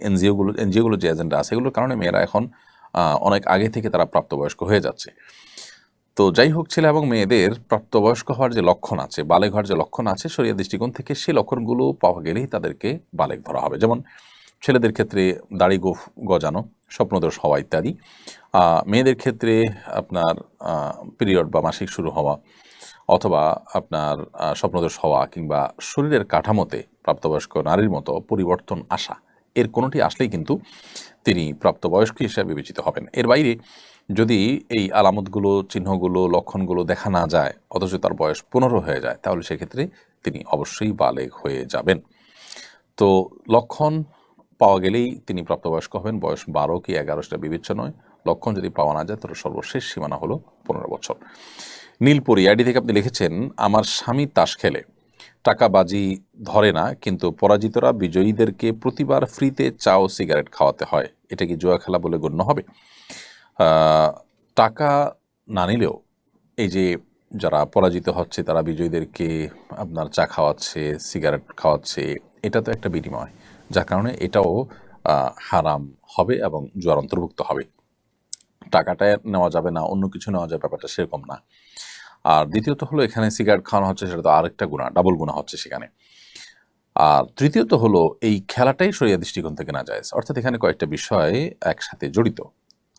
এনজিওগুলো যে এজেন্ডা আছে, এগুলোর কারণে মেয়েরা এখন অনেক আগে থেকে তারা প্রাপ্তবয়স্ক হয়ে যাচ্ছে। তো যাই হোক, ছেলে এবং মেয়েদের প্রাপ্তবয়স্ক হওয়ার যে লক্ষণ আছে, বালেগ হওয়ার যে লক্ষণ আছে, শরীয়ত দৃষ্টিকোণ থেকে সেই লক্ষণগুলো পাওয়া গেলেই তাদেরকে বালেগ ধরা হবে। যেমন ছেলেদের ক্ষেত্রে দাড়ি গজানো, স্বপ্নদোষ হওয়া ইত্যাদি। মেয়েদের ক্ষেত্রে আপনার পিরিয়ড বা মাসিক শুরু হওয়া, অথবা আপনার স্বপ্নদোষ হওয়া, কিংবা শরীরের কাঠামোতে প্রাপ্তবয়স্ক নারীর মতো পরিবর্তন আসা, এর কোনোটি আসলেই কিন্তু তিনি প্রাপ্তবয়স্ক হিসেবে বিবেচিত হবেন। এর বাইরে যদি এই আলামতগুলো, চিহ্নগুলো, লক্ষণগুলো দেখা না যায় অথচ তার বয়স 15 হয়ে যায়, তাহলে সেক্ষেত্রে তিনি অবশ্যই বালেগ হয়ে যাবেন। তো লক্ষণ পাওয়া গেলেই তিনি প্রাপ্তবয়স্ক হবেন। বয়স 12 কি 11 সেটা বিবেচ্য নয়। লক্ষণ যদি পাওয়া না যায় তাহলে সর্বশেষ সীমানা হলো 15 বছর। নীলপরি আইডি থেকে আপনি লিখেছেন, আমার স্বামী তাস খেলে, টাকা বাজি ধরে না, কিন্তু পরাজিতরা বিজয়ীদেরকে প্রতিবার ফ্রিতে চা ও সিগারেট খাওয়াতে হয়, এটা কি জুয়া খেলা বলে গণ্য হবে? টাকা না নিলেও এই যে যারা পরাজিত হচ্ছে তারা বিজয়ীদেরকে আপনার চা খাওয়াচ্ছে, সিগারেট খাওয়াচ্ছে, এটা তো একটা বিনিময়, যার কারণে এটাও হারাম হবে এবং জুয়ার অন্তর্ভুক্ত হবে। টাকাটা নেওয়া যাবে না, অন্য কিছু নেওয়া যাবে, ব্যাপারটা সেরকম না। আর দ্বিতীয়ত হলো, এখানে সিগারেট খাওয়ানো হচ্ছে, সেটা তো আরেকটা গুনাহ, ডাবল গুনাহ হচ্ছে সেখানে। আর তৃতীয়ত হলো, এই খেলাটাই শরিয়া দৃষ্টিকোণ থেকে নাজায়েজ, অর্থাৎ এখানে কয়েকটা বিষয় একসাথে জড়িত।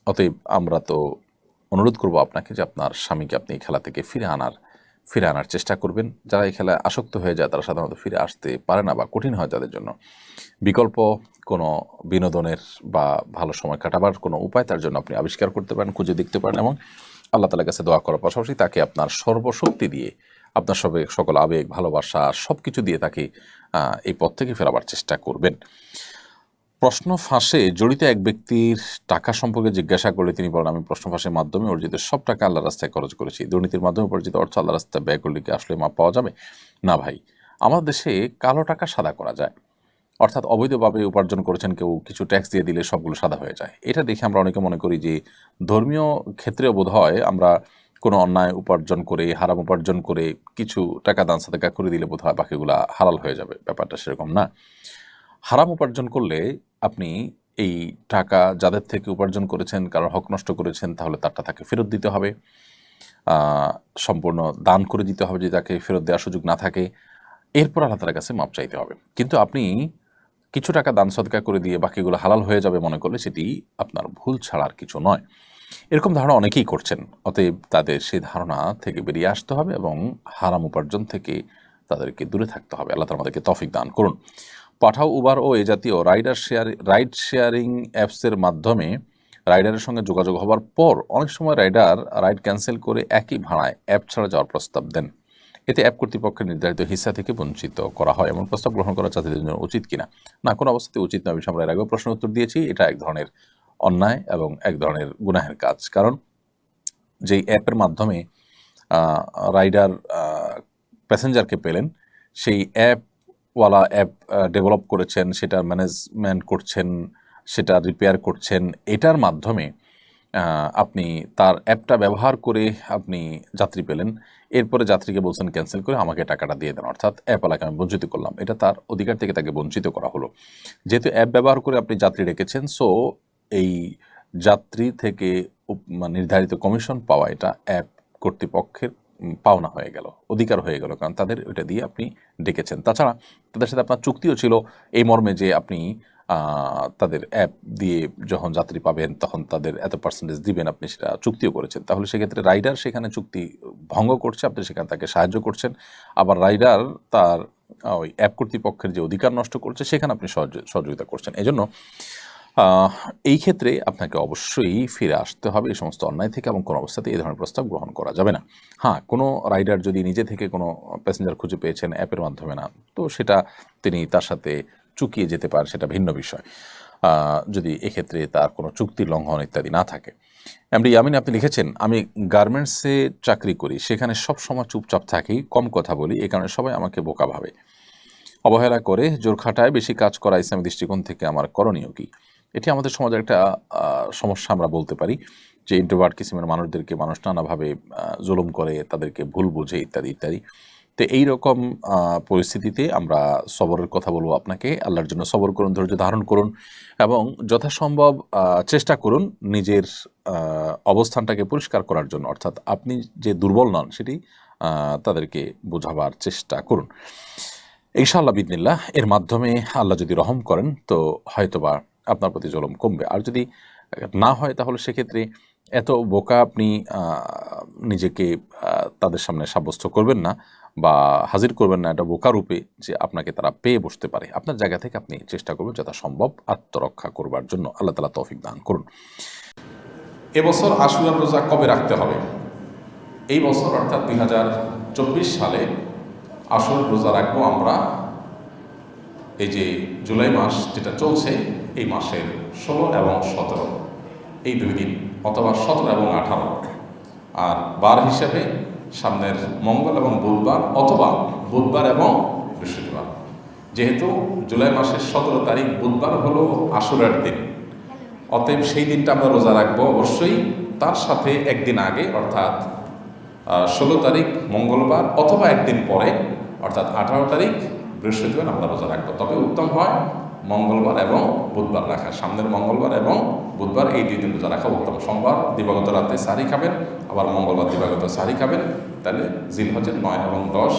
অতএব আমরা তো অনুরোধ করব আপনাকে যে আপনার স্বামীকে আপনি এই খেলা থেকে ফিরে আনার চেষ্টা করবেন। যারা এই খেলায় আসক্ত হয়ে যায় তারা সাধারণত ফিরে আসতে পারে না বা কঠিন হয় তাদের জন্য। বিকল্প কোনো বিনোদনের বা ভালো সময় কাটাবার কোনো উপায় তার জন্য আপনি আবিষ্কার করতে পারেন, খুঁজে দেখতে পারেন, এবং আল্লাহ তাআলার কাছে দোয়া করার পাশাপাশি তাকে আপনার সর্বশক্তি দিয়ে, আপনার সকল আবেগ, ভালোবাসা সব কিছু দিয়ে তাকে এই পথ থেকে ফেরাবার চেষ্টা করবেন। প্রশ্ন ফাঁসে জড়িত এক ব্যক্তির টাকা সম্পর্কে জিজ্ঞাসা করলে তিনি বলেন, আমি প্রশ্ন ফাঁসের মাধ্যমে অর্জিত সব টাকা আল্লাহর রাস্তায় খরচ করেছি। দুর্নীতির মাধ্যমে অর্জিত অর্থ আল্লাহর রাস্তায় ব্যয় করলে কি আসলে মাপ পাওয়া যাবে? না ভাই, আমাদের দেশে কালো টাকা সাদা করা যায়, অর্থাৎ অবৈধভাবে উপার্জন করেছেন কেউ, কিছু ট্যাক্স দিয়ে দিলে সবগুলো সাদা হয়ে যায়। এটা দেখে আমরা অনেকে মনে করি যে ধর্মীয় ক্ষেত্রেও বোধহয় আমরা কোনো অন্যায় উপার্জন করে, হারাম উপার্জন করে কিছু টাকা দান সাদাকা করে দিলে বোধহয় বাকিগুলা হালাল হয়ে যাবে। ব্যাপারটা সেরকম না। হারাম উপার্জন করলে আপনি এই টাকা যাদের থেকে উপার্জন করেছেন, কারোর হক নষ্ট করেছেন, তাহলে তারটা তাকে ফেরত দিতে হবে, সম্পূর্ণ দান করে দিতে হবে যদি তাকে ফেরত দেওয়ার সুযোগ না থাকে। এরপর আল্লাহ তাআলার কাছে মাপ চাইতে হবে। কিন্তু আপনি কিছু টাকা দান সদকা করে দিয়ে বাকিগুলো হালাল হয়ে যাবে মনে করলে সেটি আপনার ভুল ছাড়া আর কিছু নয়। এরকম ধারণা অনেকেই করছেন। অতএব তাদের সেই ধারণা থেকে বেরিয়ে আসতে হবে এবং হারাম উপার্জন থেকে তাদেরকে দূরে থাকতে হবে। আল্লাহ তাআলা আমাদেরকে তৌফিক দান করুন। পাঠাও, উবার ও এ জাতীয় রাইড শেয়ারিং অ্যাপসের মাধ্যমে রাইডারের সঙ্গে যোগাযোগ হবার পর অনেক সময় রাইডার রাইড ক্যান্সেল করে একই ভাড়ায় অ্যাপ ছাড়া যাওয়ার প্রস্তাব দেন। এতে অ্যাপ কর্তৃপক্ষের নির্ধারিত হিস্সা থেকে বঞ্চিত করা হয়। এমন প্রস্তাব গ্রহণ করা যাত্রীদের জন্য উচিত কিনা? না, কোনো অবস্থাতে উচিত নয়। বিষয়ে আমরা এর আগেও প্রশ্ন উত্তর দিয়েছি। এটা এক ধরনের অন্যায় এবং এক ধরনের গুনাহের কাজ। কারণ যেই অ্যাপের মাধ্যমে রাইডার প্যাসেঞ্জারকে পেলেন, সেই অ্যাপ ডেভেলপ করেছেন, সেটা ম্যানেজমেন্ট করছেন, সেটা রিপেয়ার করছেন। এটার মাধ্যমে আপনি তার অ্যাপটা ব্যবহার করে আপনি যাত্রী পেলেন, এরপরে যাত্রীকে বলছেন ক্যান্সেল করে আমাকে টাকাটা দিয়ে দেন, অর্থাৎ অ্যাপওয়ালাকে আমি বঞ্চিত করলাম। এটা তার অধিকার থেকে তাকে বঞ্চিত করা হলো। যেহেতু অ্যাপ ব্যবহার করে আপনি যাত্রী রেখেছেন, সো এই যাত্রী থেকে নির্ধারিত কমিশন পাওয়া এটা অ্যাপ কর্তৃপক্ষের পাওনা হয়ে গেল, অধিকার হয়ে গেল, কারণ তাদের ওইটা দিয়ে আপনি ডেকেছেন। তাছাড়া তাদের সাথে আপনার চুক্তিও ছিল এই মর্মে যে আপনি তাদের অ্যাপ দিয়ে যখন যাত্রী পাবেন তখন তাদের এত পার্সেন্টেজ দিবেন, আপনি সেটা চুক্তিও করেছেন। তাহলে সেক্ষেত্রে রাইডার সেখানে চুক্তি ভঙ্গ করছে, আপনি সেখানে তাকে সাহায্য করছেন। আবার রাইডার তার ওই অ্যাপ কর্তৃপক্ষের যে অধিকার নষ্ট করছে সেখানে আপনি সহযোগিতা করছেন। এজন্য এই ক্ষেত্রে আপনাকে অবশ্যই ফিরে আসতে হবে এই সমস্ত অন্যায় থেকে এবং কোনো অবস্থাতে এই ধরনের প্রস্তাব গ্রহণ করা যাবে না। হ্যাঁ, কোনো রাইডার যদি নিজে থেকে কোনো প্যাসেঞ্জার খুঁজে পেয়েছেন অ্যাপের মাধ্যমে না, তো সেটা তিনি তার সাথে চুকিয়ে যেতে পারে, সেটা ভিন্ন বিষয়, যদি এক্ষেত্রে তার কোনো চুক্তি লঙ্ঘন ইত্যাদি না থাকে। এমডি ইয়ামিন আপনি লিখেছেন, আমি গার্মেন্টসে চাকরি করি, সেখানে সব সময় চুপচাপ থাকি, কম কথা বলি, এই কারণে সবাই আমাকে বোকা ভাবে, অবহেলা করে, জোর খাটায়, বেশি কাজ করা ইসলামী দৃষ্টিকোণ থেকে আমার করণীয় কি? এটি আমাদের সমাজের একটা সমস্যা আমরা বলতে পারি, যে ইন্ট্রোভার্ট কিসিমের মানুষদেরকে মানুষ নানাভাবে জুলুম করে, তাদেরকে ভুল বোঝে ইত্যাদি ইত্যাদি। তো এইরকম পরিস্থিতিতে আমরা সবরের কথা বলবো আপনাকে। আল্লাহর জন্য সবর করুন, ধৈর্য ধারণ করুন এবং যথাসম্ভব চেষ্টা করুন নিজের অবস্থানটাকে পরিষ্কার করার জন্য, অর্থাৎ আপনি যে দুর্বল নন সেটি তাদেরকে বোঝাবার চেষ্টা করুন। ইনশাআল্লাহ বিদিনিল্লাহ এর মাধ্যমে আল্লাহ যদি রহম করেন তো হয়তোবা আপনার প্রতি জুলুম কমবে। আর যদি না হয় তাহলে সেক্ষেত্রে এত বোকা আপনি নিজেকে তাদের সামনে সাব্যস্ত করবেন না বা হাজির করবেন না এটা বোকা রূপে যে আপনাকে তারা পেয়ে বসতে পারে। আপনার জায়গা থেকে আপনি চেষ্টা করবেন যথাসম্ভব আত্মরক্ষা করবার জন্য। আল্লাহ তাআলা তৌফিক দান করুন। এবছর আশুরার রোজা কবে রাখতে হবে? এই বছর অর্থাৎ 2024 সালে আশুরার রোজা রাখবো আমরা এই যে জুলাই মাস যেটা চলছে, এই মাসের 16 এবং 17 এই 2 দিন, অথবা 17 এবং 18, আর বার হিসাবে সামনের মঙ্গল এবং বুধবার, অথবা বুধবার এবং বৃহস্পতিবার। যেহেতু জুলাই মাসের 17 তারিখ বুধবার হলো আশুরার দিন, অতএব সেই দিনটা আমরা রোজা রাখবো অবশ্যই। তার সাথে একদিন আগে অর্থাৎ 16 তারিখ মঙ্গলবার, অথবা একদিন পরে অর্থাৎ 18 তারিখ বৃহস্পতিবার আমরা রোজা রাখবো। তবে উত্তম হয় মঙ্গলবার এবং বুধবার রাখা, সামনের মঙ্গলবার এবং বুধবার এই 2 দিন রোজা রাখা উত্তম। সোমবার দিবাগত রাতে সারি খাবেন, আবার মঙ্গলবার দিবাগত সারি খাবেন, তাহলে জিলহজের 9 এবং 10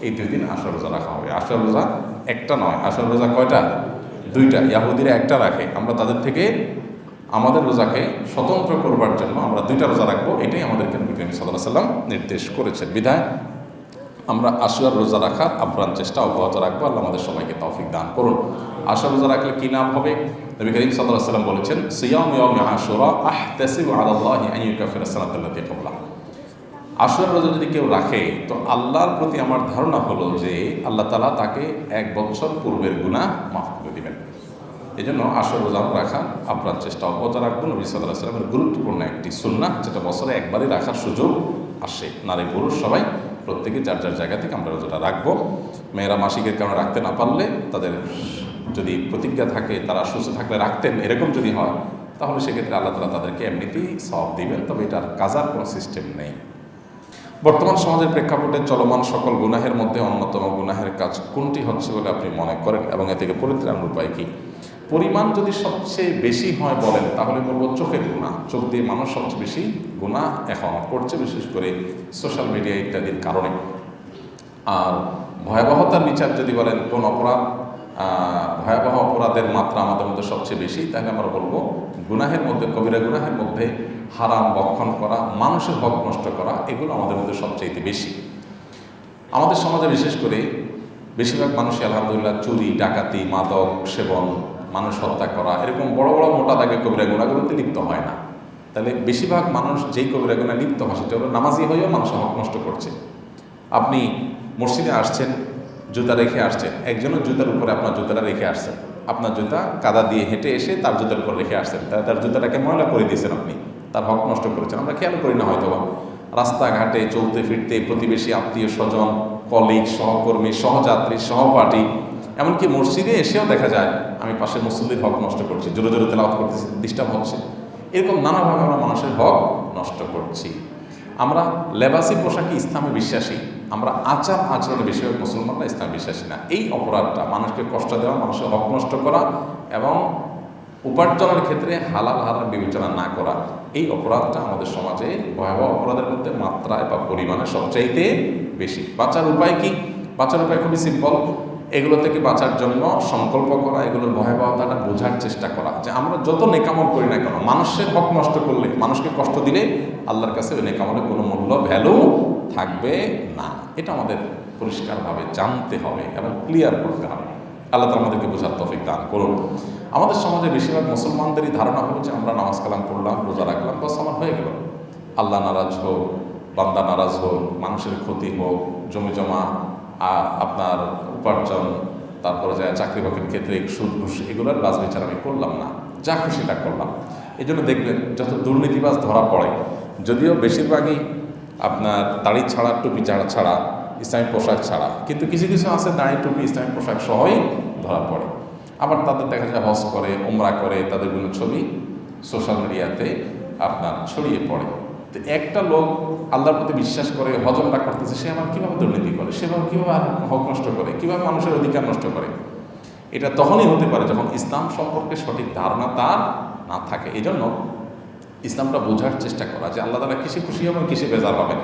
এই 2 দিন আশুরা রোজা রাখা হবে। আশুরা রোজা একটা নয়, আশুরা রোজা কয়টা? 2টা। ইয়াহুদিরা একটা রাখে, আমরা তাদের থেকে আমাদের রোজাকে স্বতন্ত্র করবার জন্য আমরা 2টা রোজা রাখবো, এটাই আমাদেরকে নবী করিম সাল্লাল্লাহু আলাইহি ওয়াসাল্লাম নির্দেশ করেছেন। বিধায় আমরা আশুরার রোজা রাখার আপ্রাণ চেষ্টা অব্যাহত রাখবো। আল্লাহ আমাদের সবাইকে তৌফিক দান করুন। আশুরা রোজা রাখলে কি নাম হবে? নবী করিম সাল্লাল্লাহু আলাইহি ওয়াসাল্লাম বলেছেন, সিয়াম ইয়াউমি আশুরা আহতাসিবু আলাল্লাহি আন ইউকাফিরা সানাতাল্লাতী ক্বাবলা। আশুরার রোজা যদি কেউ রাখে তো আল্লাহর প্রতি আমার ধারণা হলো যে আল্লাহ তাআলা তাকে 1 বছর পূর্বের গুনাহ মাফ করে দিবেন। এই জন্য আশুরা রোজা রাখার আপ্রাণ চেষ্টা অব্যাহত রাখবো। নবী সাল্লাল্লাহু আলাইহি ওয়াসাল্লামের গুরুত্বপূর্ণ একটি সুন্নাহ, যেটা বছরে একবারই রাখার সুযোগ আসে। নারী পুরুষ সবাই প্রত্যেকে যার যার জায়গা থেকে আমরা রোজাটা রাখবো। মেয়েরা মাসিকের কারণে রাখতে না পারলে তাদের যদি প্রতিজ্ঞা থাকে তারা সুস্থ থাকলে রাখতেন, এরকম যদি হয় তাহলে সেক্ষেত্রে আল্লাহ তাআলা তাদেরকে এমনিতেই সওয়াব দিবেন, তবে এটার কাজার কোনো সিস্টেম নেই। বর্তমান সমাজের প্রেক্ষাপটে চলমান সকল গুনাহের মধ্যে অন্যতম গুনাহের কাজ কোনটি হচ্ছে বলে আপনি মনে করেন এবং এ থেকে পরিত্রাণের উপায় কী? পরিমাণ যদি সবচেয়ে বেশি হয় বলেন তাহলে বলবো চোখের গুনাহ। চোখ দিয়ে মানুষ সবচেয়ে বেশি গুনাহ এখন করছে, বিশেষ করে সোশ্যাল মিডিয়া ইত্যাদির কারণে। আর ভয়াবহতার বিচার যদি বলেন কোন অপরাধ ভয়াবহ অপরাধের মাত্রা আমাদের মধ্যে সবচেয়ে বেশি, তাহলে আমরা বলবো গুনাহের মধ্যে, কবিরা গুনাহের মধ্যে হারাম ভক্ষণ করা, মানুষের হক নষ্ট করা, এগুলো আমাদের মধ্যে সবচেয়ে বেশি। আমাদের সমাজে বিশেষ করে বেশিরভাগ মানুষই আলহামদুলিল্লাহ চুরি, ডাকাতি, মাদক সেবন, মানুষ হত্যা করা, এরকম বড় বড় মোটা দাগে কবিরা গুনাহগুলোতে লিপ্ত হয় না। তাহলে বেশিরভাগ মানুষ যেই কবিরা গুনাহে লিপ্ত হয় সেটা হলো নামাজি হয়েও মানুষের হক নষ্ট করছে। আপনি মসজিদে আসছেন, জুতা রেখে আসছেন, একজনের জুতার উপরে আপনার জুতাটা রেখে আসছেন, আপনার জুতা কাদা দিয়ে হেঁটে এসে তার জুতার উপর রেখে আসছেন, তার জুতাটাকে ময়লা করে দিয়েছেন, আপনি তার হক নষ্ট করেছেন। আমরা খেয়াল করি না হয়তো, রাস্তাঘাটে চলতে ফিরতে প্রতিবেশী, আত্মীয় স্বজন, কলিগ, সহকর্মী, সহযাত্রী, সহপাঠী, এমনকি মসজিদে এসেও দেখা যায় আমি পাশে মুসল্লির হক নষ্ট করছি, জোরে জোরে তেলাওয়াত করতেছি, ডিস্টার্ব হচ্ছে, এরকম নানাভাবে আমরা মানুষের হক নষ্ট করছি। আমরা লেবাসি পোশাকে ইসলামে বিশ্বাসী, আমরা আচার আচরণে বেশিরভাগ মুসলমানরা ইসলামে বিশ্বাসী না। এই অপরাধটা, মানুষকে কষ্ট দেওয়া, মানুষের হক নষ্ট করা এবং উপার্জনের ক্ষেত্রে হালাল হারাম বিবেচনা না করা, এই অপরাধটা আমাদের সমাজে ভয়াবহ অপরাধের মধ্যে মাত্রায় বা পরিমাণে সবচাইতে বেশি। বাঁচার উপায় কি? বাঁচার উপায় খুবই সিম্পল। এগুলো থেকে বাঁচার জন্য সংকল্প করা, এগুলোর ভয়াবহতাটা বোঝার চেষ্টা করা, যে আমরা যত নেকামল করি না কেন, মানুষের হক নষ্ট করলে, মানুষকে কষ্ট দিলে আল্লাহর কাছে ওই নেকামলের কোনো মূল্য, ভ্যালু থাকবে না। এটা আমাদের পরিষ্কারভাবে জানতে হবে এবং ক্লিয়ার করতে হবে। আল্লাহ তাআলা আমাদেরকে বোঝার তৌফিক দান করুন। আমাদের সমাজে বেশিরভাগ মুসলমানদেরই ধারণা হলো যে আমরা নামাজ কালাম পড়লাম, রোজা রাখলাম, বাস আমার হয়ে গেল। আল্লাহ নারাজ হোক, বান্দা নারাজ হোক, মানুষের ক্ষতি হোক, জমি জমা, আপনার উপার্জন, তারপরে যায় চাকরি বাকরির ক্ষেত্রে সুদ ঘুষ, এগুলোর বাজ বিচার আমি করলাম না, যা খুশিটা করলাম। এই জন্য দেখবেন যত দুর্নীতিবাজ ধরা পড়ে, যদিও বেশিরভাগই আপনার দাড়ি ছাড়া, টুপি ছাড়া, ইসলামিক পোশাক ছাড়া, কিন্তু কিছু কিছু আছে দাড়ি, টুপি, ইসলামিক পোশাক সহই ধরা পড়ে। আবার তাদের দেখা যায় হজ করে, ওমরা করে, তাদের বিভিন্ন ছবি সোশ্যাল মিডিয়াতে আপনার ছড়িয়ে পড়ে। তো একটা লোক আল্লাহর প্রতি বিশ্বাস করে, হজমটা করতেছে, সে আমার কীভাবে দুর্নীতি করে, সেভাবে কীভাবে হক নষ্ট করে, কীভাবে মানুষের অধিকার নষ্ট করে? এটা তখনই হতে পারে যখন ইসলাম সম্পর্কে সঠিক ধারণা তার না থাকে। এই জন্য ইসলামটা বোঝার চেষ্টা করা, যে আল্লাহ তাআলা কিসে খুশি হবেন, কিসে বেজার হবেন।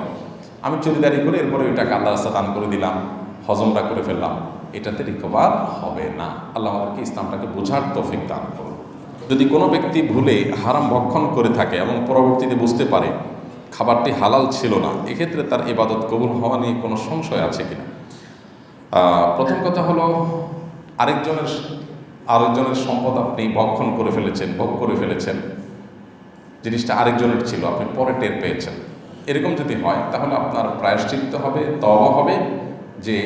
আমি চুরিদারি করে এরপরে ওইটাকে আল্লাহ রাস্তা দান করে দিলাম, হজমটা করে ফেললাম, এটাতে রিকভার হবে না। আল্লাহ আমাদেরকে ইসলামটাকে বোঝার তৌফিক দান করুন। যদি কোনো ব্যক্তি ভুলে হারাম ভক্ষণ করে থাকে এবং পরবর্তীতে বুঝতে পারে খাবারটি হালাল ছিল না, এক্ষেত্রে তার ইবাদত কবুল হওয়া নিয়ে কোনো সংশয় আছে কিনা? প্রথম কথা হলো, আরেকজনের সম্পদ আপনি ভক্ষণ করে ফেলেছেন, ভোগ করে ফেলেছেন, জিনিসটা আরেকজনের ছিল, আপনি পরে টের পেয়েছেন। এরকম যদি হয় তাহলে আপনার প্রায়শ্চিত্ত হবে, তওবা হবে, যে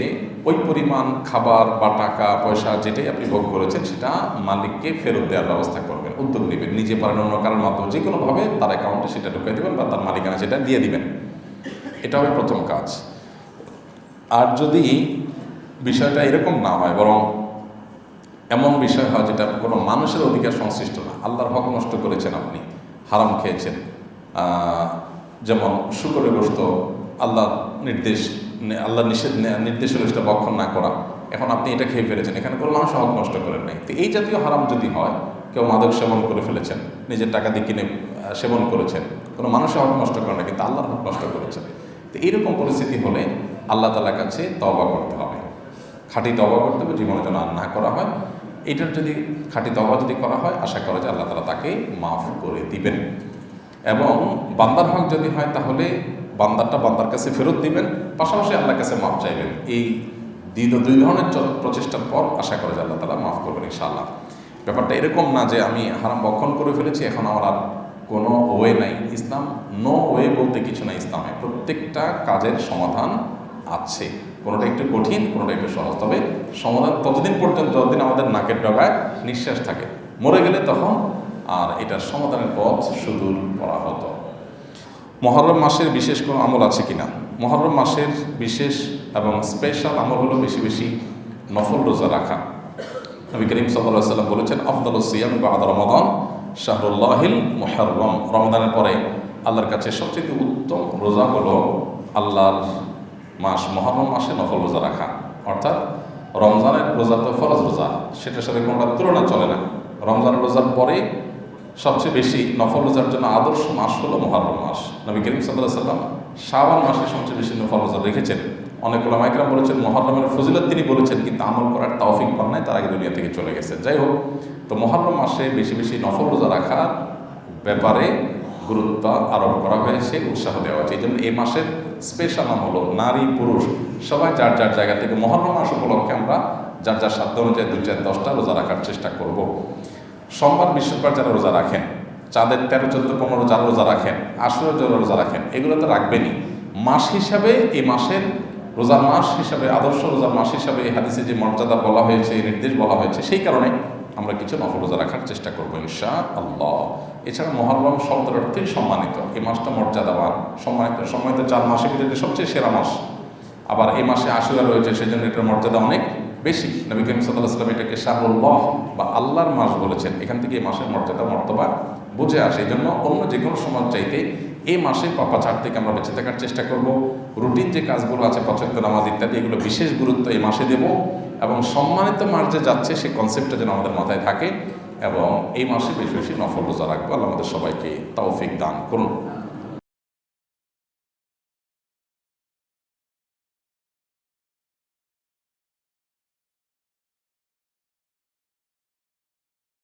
ওই পরিমাণ খাবার বা টাকা পয়সা যেটাই আপনি ভোগ করেছেন সেটা মালিককে ফেরত দেওয়ার ব্যবস্থা করবেন, উদ্যোগ নেবেন, নিজে পারেন অন্য কারোর মাধ্যমে যে কোনোভাবে তার অ্যাকাউন্টে সেটা ঢুকিয়ে দেবেন বা তার মালিকানা সেটা দিয়ে দিবেন। এটা হবে প্রথম কাজ। আর যদি বিষয়টা এরকম না হয়, বরং এমন বিষয় হয় যেটা কোনো মানুষের অধিকার সংশ্লিষ্ট না, আল্লাহর হক নষ্ট করেছেন, আপনি হারাম খেয়েছেন, যেমন শুকরের গোশত, আল্লাহর নির্দেশ হলো সেটা ভক্ষণ না করা, এখন আপনি এটা খেয়ে ফেলেছেন, এখানে কোনো মানুষ হক নষ্ট করেন নাই। তো এই জাতীয় হারাম যদি হয়, কেউ মাদক সেবন করে ফেলেছেন, নিজের টাকা দিয়ে কিনে সেবন করেছেন, কোনো মানুষের হক নষ্ট করে না, কিন্তু আল্লাহর হক নষ্ট করেছেন। তো এইরকম পরিস্থিতি হলে আল্লাহ তাআলার কাছে তওবা করতে হবে, খাঁটি তওবা করতে হবে, জীবনে যেন আর না করা হয়। এটার যদি খাঁটি তওবা যদি করা হয়, আশা করা যায় আল্লাহ তাআলা তাকে মাফ করে দিবেন। এবং বান্দার হক যদি হয় তাহলে বান্দারটা বান্দার কাছে ফেরত দিবেন, পাশাপাশি আল্লাহর কাছে মাফ চাইবেন। এই দুই ধরনের প্রচেষ্টার পর আশা করা যায় আল্লাহ তাআলা মাফ করবেন ইনশাআল্লাহ। ব্যাপারটা এরকম না যে আমি হারাম ভক্ষণ করে ফেলেছি, এখন আমার আর কোনো ওয়ে নাই। ইসলাম নো ওয়ে বলতে কিছু নাই, ইসলামে প্রত্যেকটা কাজের সমাধান আছে, কোনোটা একটু কঠিন, কোনোটা একটু সহজ, তবে সমাধান ততদিন পর্যন্ত যতদিন আমাদের নাকের ডগায় নিঃশ্বাস থাকে। মরে গেলে তখন আর এটার সমাধানের পথ সুদূর করা হতো। মুহররম মাসের বিশেষ কোনো আমল আছে কিনা? মুহররম মাসের বিশেষ এবং স্পেশাল আমল হলো বেশি বেশি নফল রোজা রাখা। নবী করিম সাল্লাল্লাহু আলাইহি ওয়াসাল্লাম বলেছেন, আফদালুস সিয়াম বা'দা রমাদান শাহরুল্লাহিল মুহাররম। রমাদানের পরে আল্লাহর কাছে সবচেয়ে উত্তম রোজা হলো আল্লাহর মাস মুহররম মাসে নফল রোজা রাখা। অর্থাৎ রমজানের রোজা তো ফরজ রোজা, সেটার সাথে কোনো তুলনা চলে না। রমজানের রোজার পরে সবচেয়ে বেশি নফল রোজার জন্য আদর্শ মাস হলো মুহররম মাস। নবী করিম সাল্লাল্লাহু আলাইহি ওয়াসাল্লাম শাবান মাসে সবচেয়ে বেশি নফল রোজা রেখেছেন। অনেক উলামা ইকরাম বলেছেন মুহররমের ফজিলত তিনি বলেছেন, কিন্তু আমল করার তৌফিক পান নাই, তার আগে দুনিয়া থেকে চলে গেছেন। যাই হোক, তো মুহররম মাসে বেশি বেশি নফল রোজা রাখার ব্যাপারে গুরুত্ব আরোপ করা হয়েছে, উৎসাহ দেওয়া হয়েছে। এই জন্য এই মাসের স্পেশাল নাম হলো নারী পুরুষ সবাই যার যার জায়গা থেকে মুহররম মাস উপলক্ষে আমরা যার যার সাধ্য অনুযায়ী 2-4-10টা রোজা রাখার চেষ্টা করব। সোমবার বৃহস্পতিবার যারা রোজা রাখেন, চাঁদের 13, 14, 15 যারা রোজা রাখেন, আশুরার যারা রোজা রাখেন, এগুলো তো রাখবেনই। মাস হিসাবে এই মাসের রোজার মাস হিসাবে, আদর্শ রোজার মাস হিসাবে এই হাদিসে যে মর্যাদা বলা হয়েছে, এই নির্দেশ বলা হয়েছে, সেই কারণে আমরা কিছু নফল রোজা রাখার চেষ্টা করবো ইনশাআল্লাহ। এছাড়া মুহররম শব্দের অর্থেই সম্মানিত, এই মাসটা মর্যাদাবান, সম্মানিত 4 মাসের ভিতরে সবচেয়ে সেরা মাস। আবার এই মাসে আশুরা রয়েছে, সেজন্য এটার মর্যাদা অনেক বেশি। নবী করিম সাল্লাল্লাহু আলাইহি ওয়াসাল্লাম এটাকে শাহরুল্লাহ বা আল্লাহর মাস বলেছেন। এখান থেকে এই মাসের মর্যাদা বুঝে আসে। এই জন্য অন্য যে কোনো সময় চাইতে এই মাসে পাপাচার থেকে আমরা বেঁচে থাকার চেষ্টা করব। রুটিন যে কাজগুলো আছে, 5 ওয়াক্ত নামাজ ইত্যাদি, এগুলো বিশেষ গুরুত্ব এই মাসে দেব, এবং সম্মানিত মাস যে যাচ্ছে সেই কনসেপ্টটা যেন আমাদের মাথায় থাকে, এবং এই মাসে বেশি বেশি নফল রোজা রাখবো। আল্লাহ আমাদের সবাইকে তৌফিক দান করুন।